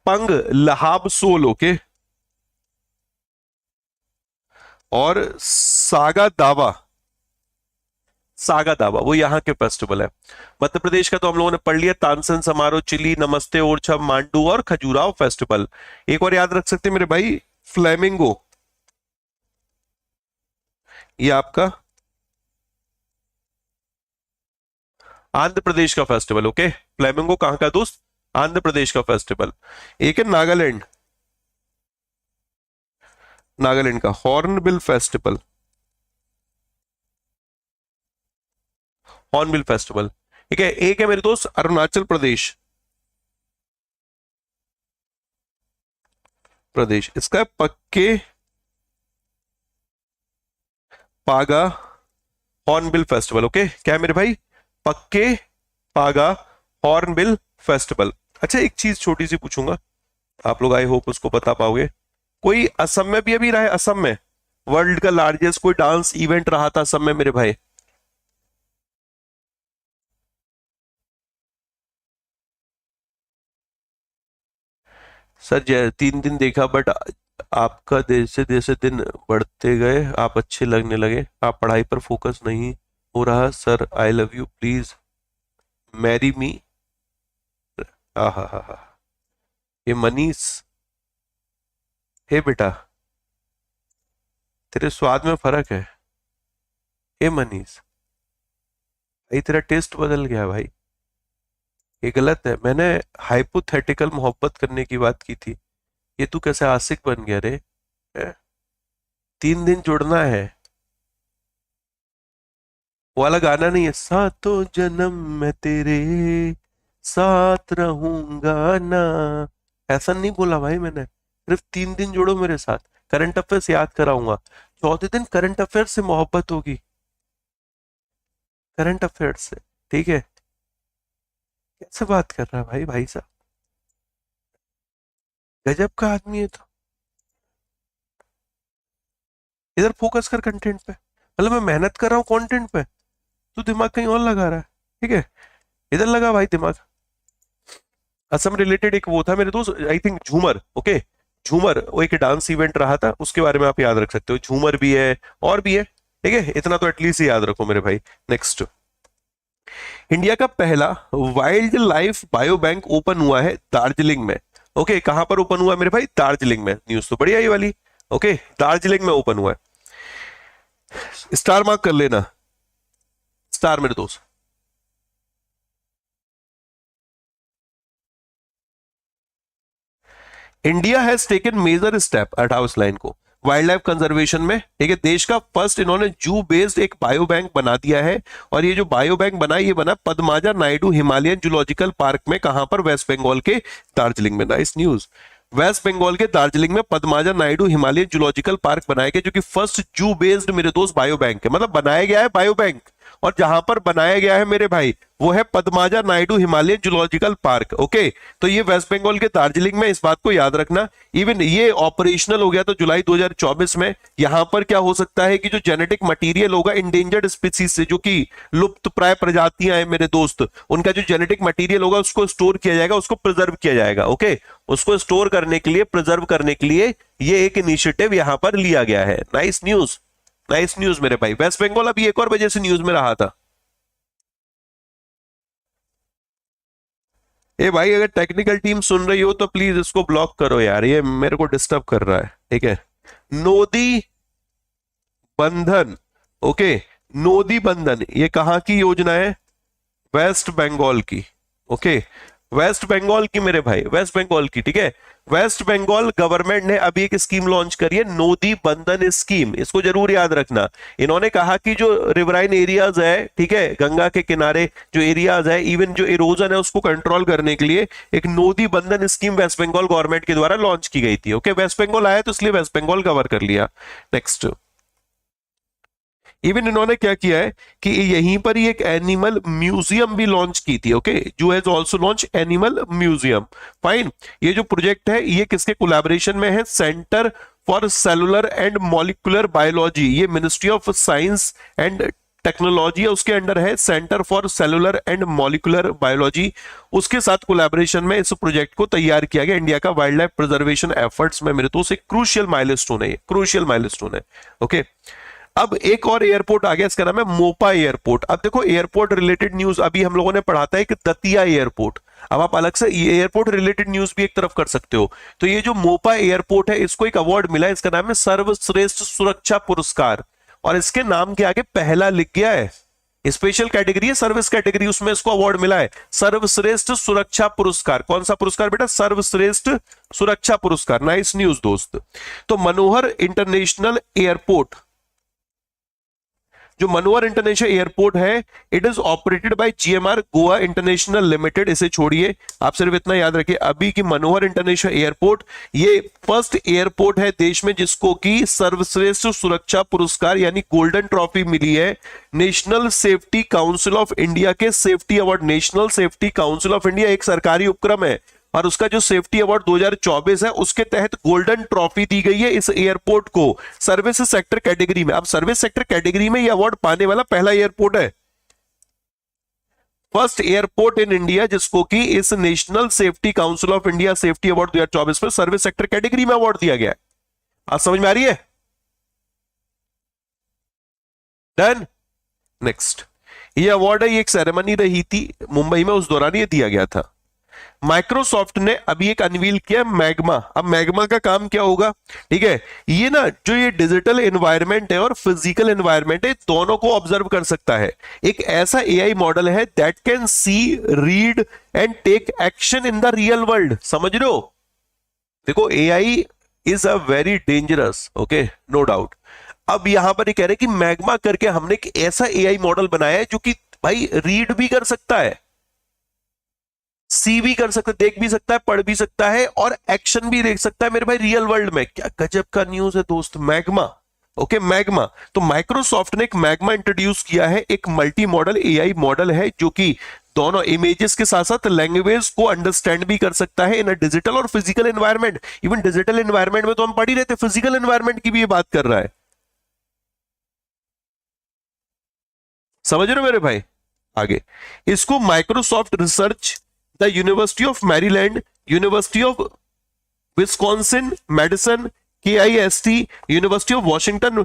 पंग लहाब सोल। ओके, और सागा दावा, सागा दावा वो यहाँ के फेस्टिवल है। मध्य प्रदेश का तो हम लोगों ने पढ़ लिया, तानसेन समारोह, चिली, नमस्ते ओरछा, मांडू और खजुराहो फेस्टिवल। एक और याद रख सकते हैं मेरे भाई, फ्लेमिंगो, ये आपका आंध्र प्रदेश का फेस्टिवल। ओके, फ्लेमिंगो कहां का दोस्त, आंध्र प्रदेश का फेस्टिवल। एक है नागालैंड, नागालैंड का हॉर्नबिल फेस्टिवल, हॉर्नबिल फेस्टिवल। ठीक है, एक है मेरे दोस्त अरुणाचल प्रदेश, प्रदेश इसका है पक्के पागा हॉर्नबिल फेस्टिवल। ओके, क्या है मेरे भाई, पक्के पागा हॉर्नबिल फेस्टिवल। अच्छा, एक चीज छोटी सी पूछूंगा, आप लोग आई होप उसको बता पाओगे। कोई असम में भी अभी रहा है, असम में वर्ल्ड का लार्जेस्ट कोई डांस इवेंट रहा था असम में मेरे भाई। सर 3 दिन देखा, बट आपका जैसे जैसे दिन बढ़ते गए आप अच्छे लगने लगे, आप पढ़ाई पर फोकस नहीं हो रहा sir, I love you please marry me. आहा हा हा, ये मनीष, हे बेटा तेरे स्वाद में फर्क है। हे मनीष, ये तेरा टेस्ट बदल गया भाई, ये गलत है। मैंने हाइपोथेटिकल मोहब्बत करने की बात की थी, ये तू कैसे आशिक बन गया रे। हैं? 3 दिन जुड़ना है, वो वाला गाना नहीं है, सातों जन्म मैं तेरे साथ रहूंगा ना, ऐसा नहीं बोला भाई मैंने। सिर्फ 3 दिन जुड़ो मेरे साथ, करंट अफेयर्स याद कराऊंगा। चौथे दिन करंट अफेयर्स से मोहब्बत होगी, करंट अफेयर्स से। ठीक है, कैसे बात कर रहा है भाई, भाई साहब गजब का आदमी है। तो इधर फोकस कर कंटेंट पे, मतलब मैं मेहनत कर रहा हूँ कंटेंट पे, तू दिमाग कहीं और लगा रहा है। ठीक है, इधर लगा भाई दिमाग। असम रिलेटेड एक वो था मेरे दोस्त, आई थिंक झूमर, ओके, झूमर वो एक डांस इवेंट रहा था, उसके बारे में आप याद रख सकते हो, झूमर भी है और भी है। ठीक है, इतना तो एटलीस्ट याद रखो मेरे भाई। नेक्स्ट, इंडिया का पहला wild life bio bank open हुआ है दार्जिलिंग में। ओके, कहां पर ओपन हुआ है मेरे भाई? दार्जिलिंग में। न्यूज तो बढ़िया ये वाली। ओके, दार्जिलिंग में ओपन हुआ है, स्टार मार्क कर लेना, स्टार मेरे दोस्त। India has taken major step, 28 line को, वाइल्ड लाइफ कंजर्वेशन में। ठीक है, देश का फर्स्ट इन्होंने जू बेस्ड एक बायो बैंक बना दिया है, और ये जो बायो बैंक बना, ये बना Padmaja Naidu Himalayan zoological park में। कहां पर? वेस्ट बंगाल के दार्जिलिंग में। Nice news. वेस्ट बंगाल के दार्जिलिंग में Padmaja Naidu Himalayan zoological park बनाया गया, जो कि फर्स्ट जू बेस्ड मेरे दोस्त बायो बैंक है, मतलब बनाया गया है बायो बैंक। और जहां पर बनाया गया है मेरे भाई, वो है Padmaja Naidu Himalayan zoological park. Okay, तो ये वेस्ट बंगाल के दार्जिलिंग में, इस बात को याद रखना। इवन ये ऑपरेशनल हो गया तो जुलाई 2024 में। यहां पर क्या हो सकता है कि जो जेनेटिक मटेरियल होगा इंडेंजर्ड स्पीसीज से, जो कि लुप्त प्राय प्रजातियां हैं मेरे दोस्त, उनका जो जेनेटिक मटेरियल होगा उसको स्टोर किया जाएगा, उसको प्रिजर्व किया जाएगा। ओके, उसको स्टोर करने के लिए, प्रिजर्व करने के लिए ये एक इनिशिएटिव यहां पर लिया गया है। नाइस न्यूज, नाइस न्यूज मेरे भाई। वेस्ट बंगाल अभी एक और वजह से न्यूज में रहा था। ए भाई, अगर टेक्निकल टीम सुन रही हो तो प्लीज इसको ब्लॉक करो यार, ये मेरे को डिस्टर्ब कर रहा है। ठीक है, नोदी बंधन, ओके, नोदी बंधन ये कहां की योजना है? वेस्ट बंगाल की। ओके, वेस्ट बंगाल की मेरे भाई, वेस्ट बंगाल की। ठीक है, वेस्ट बंगाल गवर्नमेंट ने अभी एक स्कीम लॉन्च करी है, नोदी बंधन स्कीम, इसको जरूर याद रखना। इन्होंने कहा कि जो रिवराइन एरियाज है, ठीक है, गंगा के किनारे जो एरियाज है, इवन जो इरोजन है उसको कंट्रोल करने के लिए एक नोदी बंधन स्कीम वेस्ट बंगाल गवर्नमेंट के द्वारा लॉन्च की गई थी। ओके, वेस्ट बंगाल आया तो इसलिए वेस्ट बंगाल कवर कर लिया। नेक्स्ट, इवन इन्होंने क्या किया है कि यहीं पर ही एक एनिमल म्यूजियम भी लॉन्च की थी। Okay, zoo has also launch animal museum. Fine, ये जो प्रोजेक्ट है ये किसके कोलैबोरेशन में है? Centre for cellular and molecular biology, ये ministry of science and technology है, उसके अंडर है centre for cellular and molecular biology. उसके साथ कोलैबोरेशन में इस प्रोजेक्ट को तैयार किया गया। इंडिया का वाइल्ड लाइफ प्रिजर्वेशन एफर्ट्स में मेरे तो एक क्रूशियल माइलस्टोन है, ये क्रूशियल माइलस्टोन है। ओके, अब एक और एयरपोर्ट आ गया, इसका नाम है मोपा एयरपोर्ट। अब देखो, एयरपोर्ट रिलेटेड न्यूज अभी हम लोगों ने पढ़ा था एक दतिया एयरपोर्ट, अब आप अलग से एयरपोर्ट रिलेटेड न्यूज भी एक तरफ कर सकते हो। तो ये जो मोपा एयरपोर्ट है, इसको एक अवार्ड मिला है, इसका नाम है सर्वश्रेष्ठ सुरक्षा पुरस्कार, और इसके नाम के आगे पहला लिख गया है। स्पेशल कैटेगरी है, सर्विस कैटेगरी, उसमें इसको अवार्ड मिला है सर्वश्रेष्ठ सुरक्षा पुरस्कार। कौन सा पुरस्कार बेटा? सर्वश्रेष्ठ सुरक्षा पुरस्कार। नाइस न्यूज दोस्त। तो मनोहर इंटरनेशनल एयरपोर्ट, जो मनोहर इंटरनेशनल एयरपोर्ट है, it is operated by GMR Goa international limited. इसे छोड़िए, आप सिर्फ इतना याद रखिए अभी कि मनोहर इंटरनेशनल एयरपोर्ट ये फर्स्ट एयरपोर्ट है देश में जिसको कि सर्वश्रेष्ठ सुरक्षा पुरस्कार यानी गोल्डन ट्रॉफी मिली है national safety council of India के safety award. National safety council of India एक सरकारी उपक्रम है, और उसका जो सेफ्टी अवार्ड 2024 है उसके तहत गोल्डन ट्रॉफी दी गई है इस एयरपोर्ट को सर्विस सेक्टर कैटेगरी में। अब सर्विस सेक्टर कैटेगरी में यह अवार्ड पाने वाला पहला एयरपोर्ट है, फर्स्ट एयरपोर्ट इन इंडिया जिसको कि इस national safety council of India safety award 2024 में सर्विस सेक्टर कैटेगरी में अवार्ड दिया गया है। आप समझ में आ रही है? डन। नेक्स्ट, ये अवार्ड है, ये एक सेरेमनी रही थी मुंबई में, उस दौरान ये दिया गया था। माइक्रोसॉफ्ट ने अभी एक अनवील किया मैग्मा। अब मैग्मा का काम क्या होगा? ठीक है, ये ना जो ये डिजिटल एनवायरनमेंट है और फिजिकल एनवायरनमेंट है दोनों को ऑब्जर्व कर सकता है। एक ऐसा एआई मॉडल है that can see, read and take action in the real world. समझ रहे हो? देखो, AI is a very dangerous, okay, no doubt. अब यहां पर ये कह रहे हैं कि मैग्मा करके हमने एक ऐसा एआई मॉडल बनाया है जो कि भाई रीड भी कर सकता है, सी भी कर सकता है, देख भी सकता है, पढ़ भी सकता है, और एक्शन भी देख सकता है मेरे भाई रियल वर्ल्ड में। क्या गजब का न्यूज है दोस्त। Magma, okay magma. तो माइक्रोसॉफ्ट ने एक मैग्मा इंट्रोड्यूस किया है, एक मल्टी मॉडल एआई मॉडल है जो कि दोनों इमेजेस के साथ साथ लैंग्वेज को अंडरस्टैंड भी कर सकता है इन अ डिजिटल और physical environment. Even digital environment में तो हम पढ़ ही रहते, फिजिकल एनवायरनमेंट की भी ये बात कर रहा है। समझ रहे हो मेरे भाई? आगे इसको Microsoft research, the university of Maryland, university of Wisconsin Madison, KIST, university of Washington,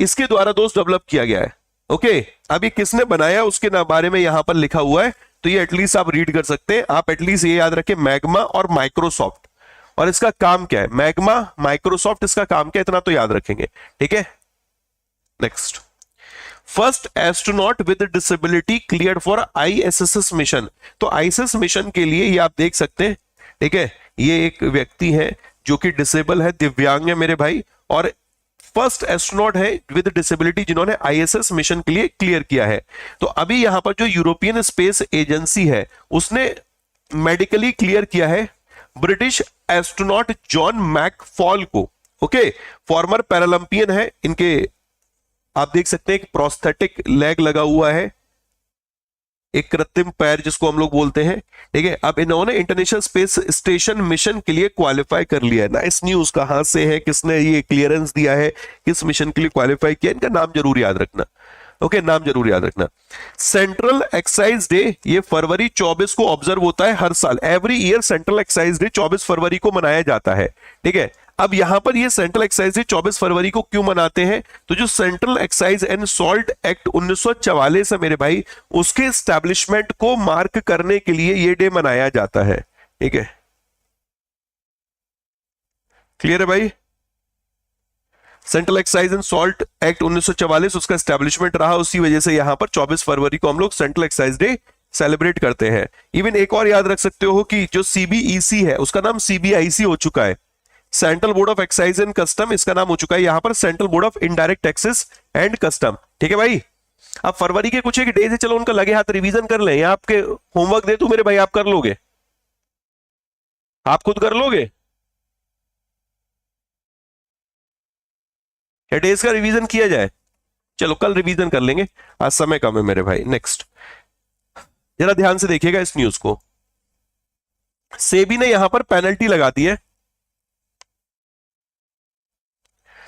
इसके द्वारा दोस्त डेवलप किया गया है। ओके अब ये किसने बनाया उसके बारे में यहां पर लिखा हुआ है, तो ये एटलीस्ट आप रीड कर सकते हैं। आप एटलीस्ट ये याद रखें मैग्मा और माइक्रोसॉफ्ट, और इसका काम क्या है, मैग्मा माइक्रोसॉफ्ट, इसका काम क्या है इतना तो याद रखेंगे। ठीक है next, first astronaut with disability cleared for ISS mission. तो ISS मिशन के लिए ये आप देख सकते हैं। ठीक है ये एक व्यक्ति है जो कि डिसेबल है, दिव्यांग है मेरे भाई, और फर्स्ट एस्ट्रोनॉट है विद डिसेबिलिटी जिन्होंने ISS मिशन के लिए क्लियर किया है। तो अभी यहां पर जो यूरोपियन स्पेस एजेंसी है उसने मेडिकली क्लियर किया है ब्रिटिश एस्ट्रोनॉट जॉन मैकफॉल को। ओके फॉर्मर पैरालंपियन है, इनके आप देख सकते हैं एक प्रोस्थेटिक लेग लगा हुआ है, एक कृत्रिम पैर जिसको हम लोग बोलते हैं। ठीक है अब इन्होंने इंटरनेशनल स्पेस स्टेशन मिशन के लिए क्वालिफाई कर लिया है। नाइस न्यूज, कहां से है, किसने ये क्लियरेंस दिया है, किस मिशन के लिए क्वालिफाई किया, इनका नाम जरूर याद रखना। ओके नाम जरूर याद रखना। सेंट्रल एक्साइज डे ये फरवरी 24 को ऑब्जर्व होता है हर साल, every year central excise day 24 फरवरी को मनाया जाता है। ठीक है अब यहां पर ये सेंट्रल एक्साइज डे 24 फरवरी को क्यों मनाते हैं, तो जो central excise and salt act 1944 है मेरे भाई, उसके एस्टैब्लिशमेंट को मार्क करने के लिए ये डे मनाया जाता है। ठीक है क्लियर है भाई? Central excise and salt act 1944 उसका एस्टैब्लिशमेंट रहा, उसी वजह से यहां पर 24 फरवरी को हम लोग सेंट्रल एक्साइज डे सेलिब्रेट करते हैं। इवन एक और याद रख सकते हो कि जो CBEC है उसका नाम CBIC हो चुका है, central board of excise and custom इसका नाम हो चुका है यहां पर central board of indirect taxes and custom. ठीक है भाई अब फरवरी के कुछ एक डेज है, चलो उनका लगे हाथ रिवीजन कर लें, या आपके होमवर्क दे तू मेरे भाई, आप कर लोगे, आप खुद कर लोगे या डेज का रिवीजन किया जाए? चलो कल रिवीजन कर लेंगे, आज समय कम है मेरे भाई। नेक्स्ट जरा ध्यान से देखिएगा इस न्यूज को, सेबी ने यहां पर पेनल्टी लगा दी है।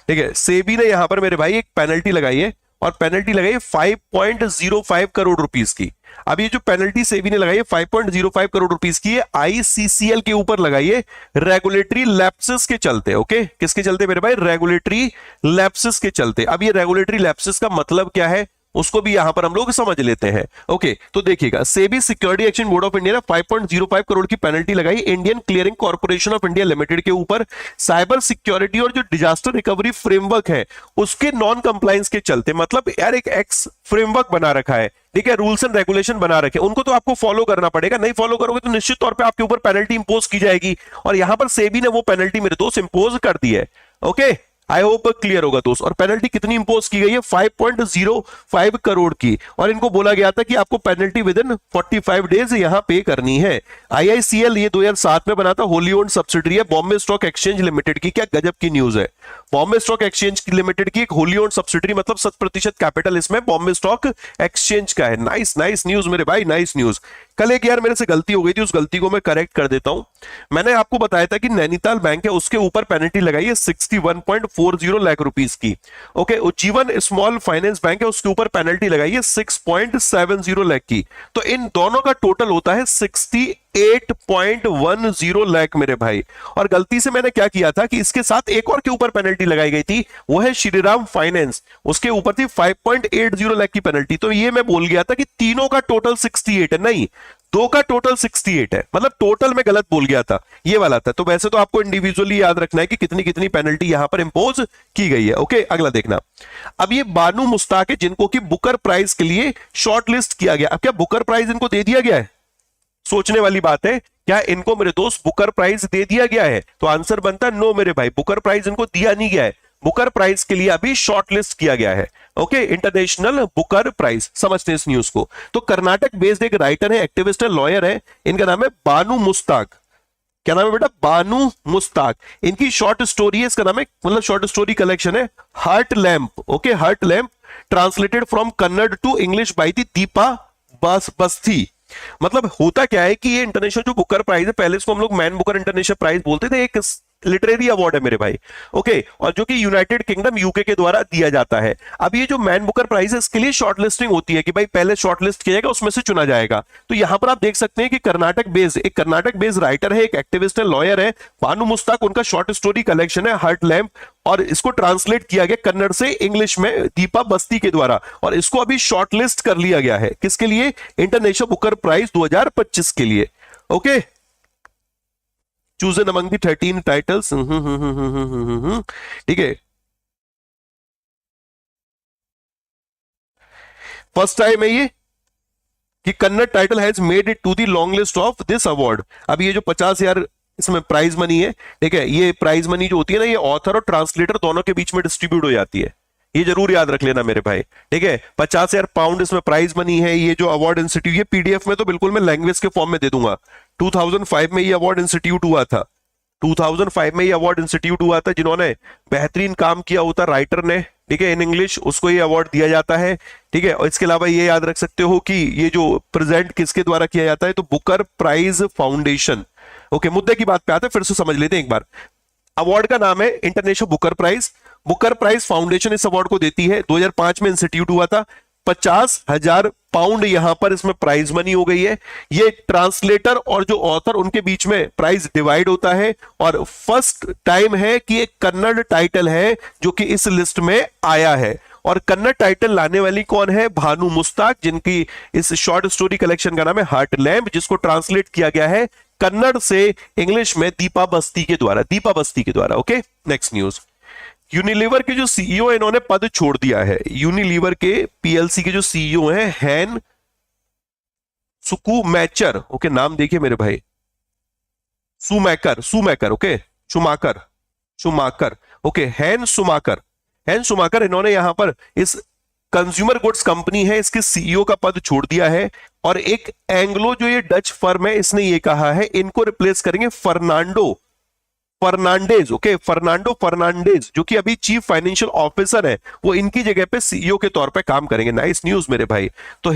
ठीक है सेबी ने यहां पर मेरे भाई एक पेनल्टी लगाई है, और पेनल्टी लगाई है 5.05 करोड़ रुपीस की। अब ये जो पेनल्टी सेबी ने लगाई है 5.05 करोड़ रुपीस की है, ICCL के ऊपर लगाई है रेगुलेटरी लैप्सेस के चलते। ओके किसके चलते मेरे भाई? रेगुलेटरी लैप्सेस के चलते। अब ये रेगुलेटरी लैप्सेस का मतलब क्या है उसको भी यहां पर हम लोग समझ लेते हैं। ओके तो देखिएगा SEBI security exchange board of India ने 5.05 करोड़ की पेनल्टी लगाई Indian clearing corporation of India limited के ऊपर, साइबर सिक्योरिटी और जो डिजास्टर रिकवरी फ्रेमवर्क है उसके नॉन कंप्लायंस के चलते। मतलब यार एक एक्स फ्रेमवर्क बना रखा है, ठीक है, रूल्स एंड रेगुलेशन बना रखे, उनको तो आपको फॉलो करना पड़ेगा, नहीं फॉलो करोगे तो निश्चित तौर पे आपके ऊपर पेनल्टी इंपोज की जाएगी, और यहां पर सेबी ने वो पेनल्टी मेरे दोस्त इंपोज कर दी है। ओके आई होप क्लियर होगा दोस्त। और पेनल्टी कितनी इंपोज की गई है? 5.05 करोड़ की, और इनको बोला गया था कि आपको पेनल्टी विद इन 45 डेज यहां पे करनी है। IICL ये 2007 में बना था, होली ओन्ड सब्सिडरी है बॉम्बे स्टॉक एक्सचेंज लिमिटेड की। क्या गजब की न्यूज है, बॉम्बे स्टॉक एक्सचेंज लिमिटेड की एक होली ओन्ड सब्सिडरी, मतलब 100% कैपिटल इसमें बॉम्बे स्टॉक एक्सचेंज का है। नाइस नाइस न्यूज मेरे भाई, नाइस न्यूज। कल एक यार मेरे से गलती हो गई थी, उस गलती को मैं करेक्ट कर देता हूं। मैंने आपको बताया था कि नैनीताल बैंक है उसके ऊपर पेनल्टी लगाई है 61.40 लाख रुपीस की। Okay Ujjivan small finance bank है उसके ऊपर पेनल्टी लगाई है 6.70 लाख की। तो इन दोनों का टोटल होता है 68.10 लाख मेरे भाई। और गलती से मैंने क्या किया था कि इसके साथ एक और के ऊपर पेनल्टी लगाई गई थी, वो है श्रीराम फाइनेंस, उसके ऊपर थी 5.80 लाख की पेनल्टी। तो ये मैं बोल गया था कि तीनों का टोटल 68 है, नहीं दो का टोटल 68 है, मतलब टोटल में गलत बोल गया था, ये वाला था। तो वैसे तो आपको इंडिविजुअली याद रखना है कि कितनी कितनी पेनल्टी यहां पर इंपोज की गई है। ओके अगला देखना, अब ये बानू मुस्ताक है जिनको कि बुकर प्राइज के लिए शॉर्ट लिस्ट किया गया। अब क्या बुकर प्राइज इनको दे दिया गया है? सोचने वाली बात है, क्या इनको मेरे दोस्त बुकर प्राइज दे दिया गया है? तो आंसर बनता है नो मेरे भाई, बुकर प्राइज इनको दिया नहीं गया है। बुकर प्राइज के लिए अभी शॉर्टलिस्ट किया गया है। ओके इंटरनेशनल बुकर प्राइज, समझते हैं इस न्यूज को। तो कर्नाटक बेस्ड एक राइटर है, एक्टिविस्ट है, लॉयर है, इनका नाम है बानू मुस्ताक। क्या नाम है बेटा? बानू मुस्ताक। इनकी शॉर्ट स्टोरी है, इसका नाम है, मतलब शॉर्ट स्टोरी कलेक्शन है heart lamp. Okay, heart lamp, translated from Kannada to English by the Deepa Bhasthi. मतलब होता क्या है कि ये इंटरनेशनल जो बुकर प्राइज है, पहले इसको हम लोग मैन बुकर इंटरनेशनल प्राइज बोलते थे, एक लिटरेरी अवार्ड है मेरे भाई। ओके, और जो कि यूनाइटेड किंगडम यूके के द्वारा दिया जाता है। अब ये जो मैन बुकर प्राइज है, इसके लिए शॉर्टलिस्टिंग होती है कि भाई पहले शॉर्टलिस्ट किया जाएगा, उसमें से चुना जाएगा। तो यहां पर आप देख सकते हैं कि एक कर्नाटक बेस्ड राइटर है, एक एक्टिविस्ट है, लॉयर है, बानू मुस्ताक। उनका शॉर्ट स्टोरी कलेक्शन है हार्ट लैम्प, और इसको ट्रांसलेट किया गया कन्नड़ से इंग्लिश में दीपा बस्ती के द्वारा, और इसको अभी शॉर्टलिस्ट कर लिया गया है। किसके लिए? इंटरनेशनल बुकर प्राइज 2025 के लिए। Okay, chosen among the 13 titles। ठीक है, फर्स्ट टाइम है ये कि Kannada title has made it to the long list of this award. अब ये जो 50,000 इसमें प्राइज मनी है, ठीक है, ये प्राइज मनी जो होती है ना, ये ऑथर और ट्रांसलेटर दोनों के बीच में डिस्ट्रीब्यूट हो जाती है। ये जरूर याद रख लेना मेरे भाई, ठीक है। 50,000 पाउंड इसमें प्राइज मनी है। ये जो अवार्ड इंस्टीट्यूट, ये पीडीएफ में तो बिल्कुल मैं लैंग्वेज के फॉर्म में दे दूंगा। 2005 में ये अवार्ड इंस्टीट्यूट हुआ था। 2005 में ये अवार्ड इंस्टीट्यूट हुआ था, जिन्होंने बेहतरीन काम किया होता राइटर ने, ठीक है, इन इंग्लिश, उसको ये अवार्ड दिया जाता है, ठीक है। और इसके अलावा ये याद रख सकते हो कि ये जो प्रेजेंट किसके द्वारा किया जाता है, तो बुकर प्राइज फाउंडेशन। ओके, मुद्दे की बात पे आते हैं, फिर से समझ लेते हैं एक बार। अवार्ड का नाम है international Booker prize. Booker prize foundation इस अवार्ड को देती है। 2005 में इंस्टीट्यूट हुआ था। 50,000 पाउंड यहां पर इसमें प्राइज मनी हो गई है। ये ट्रांसलेटर और जो ऑथर, उनके बीच में प्राइज डिवाइड होता है। और फर्स्ट टाइम है कि एक कन्नड़ टाइटल है जो कि इस लिस्ट में आया है। और कन्नड़ टाइटल लाने वाली कौन है? भानु मुस्ताक, जिनकी इस शॉर्ट स्टोरी कलेक्शन का नाम है हार्ट लैम्प, जिसको ट्रांसलेट किया गया है कन्नड़ से इंग्लिश में दीपा बस्ती के द्वारा। Okay, next news. यूनिलीवर के जो सीईओ है, इन्होंने पद छोड़ दिया है। यूनिलीवर के पीएलसी के जो सीईओ हैं, हैन सुकुमैचर, ओके, नाम देखिए मेरे भाई, सुमैकर, ओके, शुमाकर, ओके, हैन सुमाकर, इन्होंने यहां पर इस कंज्यूमर गुड्स कंपनी है, इसके सीईओ का पद छोड़ दिया है। और एक एंग्लो जो ये डच फर्म है, इसने ये कहा है इनको रिप्लेस करेंगे फर्नांडो फर्नांडेज, जो कि अभी चीफ फाइनेंशियल ऑफिसर है, वो इनकी जगह पे सीईओ के तौर पे काम करेंगे। नाइस न्यूज मेरे भाई। तो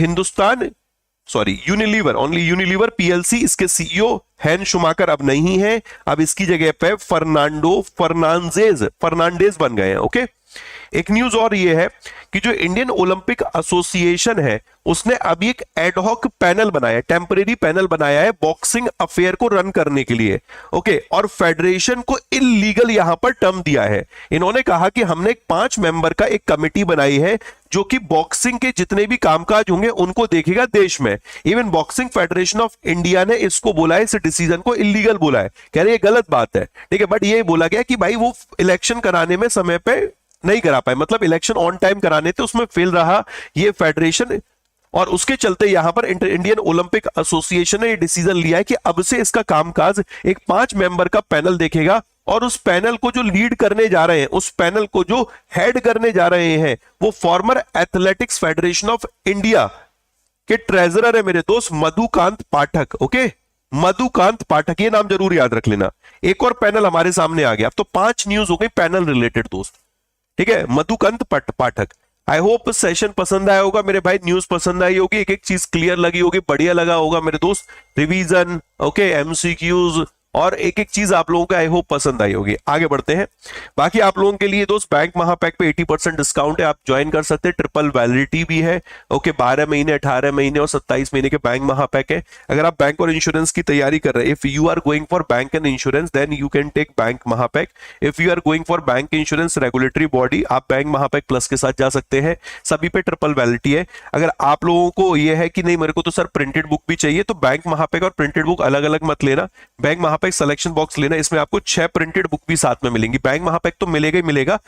यूनिलीवर पीएलसी, इसके सीईओ हैन शुमाकर अब नहीं है, अब इसकी जगह पे फर्नांडेज बन गए हैं। ओके, एक न्यूज और ये है कि जो इंडियन ओलंपिक एसोसिएशन है, उसने अभी एक एडहॉक पैनल बनाया, टेम्परेरी पैनल बनाया है बॉक्सिंग अफेयर को रन करने के लिए। ओके, और फेडरेशन को इलीगल यहां पर टर्म दिया है। इन्होंने कहा कि हमने 5 मेंबर का एक कमेटी बनाई है जो कि बॉक्सिंग के जितने भी कामकाज होंगे उनको देखेगा देश में। Even boxing federation of India ने इसको बोला है, इस डिसीजन को इलीगल बोला है, कह रहे ये गलत बात है, ठीक है। बट ये बोला गया कि भाई वो इलेक्शन कराने में समय पे नहीं करा पाए, मतलब इलेक्शन ऑन टाइम कराने थे, उसमें फेल रहा ये फेडरेशन। और उसके चलते यहां पर इंडियन ओलंपिक एसोसिएशन ने ये डिसीजन लिया है कि अब से इसका कामकाज एक 5 मेंबर का पैनल देखेगा। और उस पैनल को जो लीड करने जा रहे हैं, उस पैनल को जो हेड करने जा रहे हैं, वो farmer athletics federation of India के ट्रेजरर है मेरे दोस्त, मधुकांत पाठक। ओके, मधुकांत पाठक, ये नाम जरूर याद रख लेना। एक और पैनल हमारे सामने आ गया। अब तो 5 न्यूज हो गई पैनल रिलेटेड दोस्त, ठीक है। मधुकांत पाठक। आई होप सेशन पसंद आया होगा मेरे भाई, न्यूज पसंद आई होगी, एक एक चीज क्लियर लगी होगी, बढ़िया लगा होगा मेरे दोस्त। रिवीजन, ओके, एमसीक्यूज और एक एक चीज आप लोगों को आई होप पसंद आई होगी। आगे बढ़ते हैं। बाकी आप लोगों के लिए दोस्त बैंक महापैक पे 80% डिस्काउंट है, आप ज्वाइन कर सकते हैं। ट्रिपल वैलिडिटी भी है। ओके, 12 महीने, 18 महीने और 27 महीने के बैंक महापैक है। अगर आप बैंक और इंश्योरेंस की तैयारी कर रहे हैं, if you are going for bank and insurance, then you can take bank Mahapack. If you are going for bank insurance regulatory body, आप बैंक महापैक प्लस के साथ जा सकते हैं। सभी पे ट्रिपल वैलिडिटी है। अगर आप लोगों को यह है कि नहीं मेरे को तो सर प्रिंटेड बुक भी चाहिए, तो बैंक महापैक और प्रिंटेड बुक अलग अलग मत लेना, बैंक महापैक सिलेक्शन बॉक्स लेना। इसमें आपको 6 प्रिंटेड बुक भी साथ में मिलेंगी। बैंक महापैक तो मिलेगा ही मिलेगा।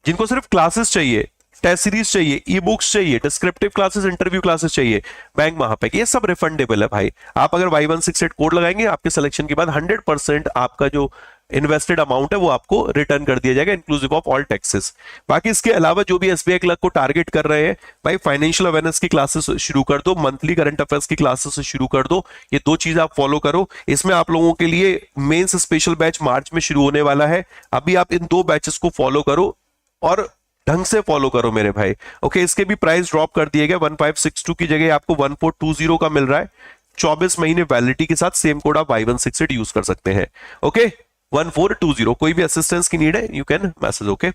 जिनको सिर्फ क्लासेस चाहिए, टेस्ट सीरीज चाहिए, ई बुक्स चाहिए, डिस्क्रिप्टिव क्लासेस, इंटरव्यू क्लासेस चाहिए, बैंक महापैक, ये सब रिफंडेबल है भाई। आप अगर Y168 कोड लगाएंगे, आपके सिलेक्शन के बाद 100% आपका जो इन्वेस्टेड अमाउंट है वो आपको रिटर्न कर दिया जाएगा इंक्लूसिव ऑफ ऑल टैक्सेस। बाकी इसके अलावा जो भी एसबीआई क्लर्क को टारगेट कर रहे हैं भाई, फाइनेंशियल अवेयरनेस की क्लासेस शुरू कर दो, मंथली करंट अफेयर्स की क्लासेस शुरू कर दो, ये दो चीज आप फॉलो करो। इसमें आप लोगों के लिए मेंस स्पेशल बैच मार्च में शुरू होने वाला है, अभी आप इन दो बैचेस को फॉलो करो और ढंग से फॉलो करो मेरे भाई। ओके, इसके भी प्राइस ड्रॉप कर दिए गए, 1562 की जगह आपको 1420 का मिल रहा है, 24 महीने वैलिडिटी के साथ। सेम कोड आप Y168 यूज कर सकते हैं। ओके, 1420। कोई भी असिस्टेंस की नीड है यू कैन मैसेज। ओके,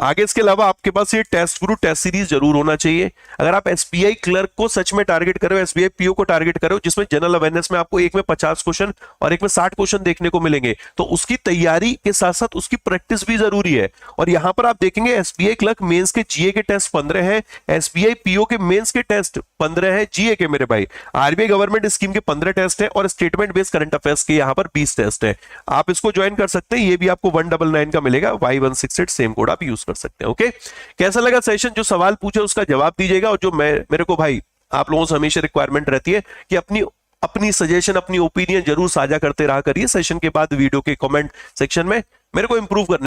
आगे इसके अलावा आपके पास ये टेस्ट गुरु टेस्ट सीरीज जरूर होना चाहिए। अगर आप एसबीआई क्लर्क को सच में टारगेट करो, एसबीआई पीओ को टारगेट करो, जिसमें जनरल अवेयरनेस में आपको एक में 50 क्वेश्चन और एक में 60 क्वेश्चन देखने को मिलेंगे, तो उसकी तैयारी के साथ साथ उसकी प्रैक्टिस भी जरूरी है। और यहां पर आप देखेंगे एसबीआई क्लर्क मेंस के जीए के टेस्ट 15 है, एसबीआई पीओ के मेंस के टेस्ट 15 है जीए के मेरे भाई, आरबीआई गवर्नमेंट स्कीम के 15 टेस्ट है और स्टेटमेंट बेस्ड करंट अफेयर्स के यहां पर 20 टेस्ट है। आप इसको ज्वाइन कर सकते हैं, ये भी आपको 199 का मिलेगा, Y168 सेम कोड आप यूज कर सकते हैं। ओके, कैसा लगा सेशन? जो सवाल पूछे उसका जवाब दीजिएगा। और जो मेरे को भाई आप लोगों से हमेशा रिक्वायरमेंट रहती है कि अपनी सजेशन, अपनी ओपिनियन जरूर साझा करते रहा करिए सेशन के बाद वीडियो के कमेंट सेक्शन में, मेरे को इंप्रूव करने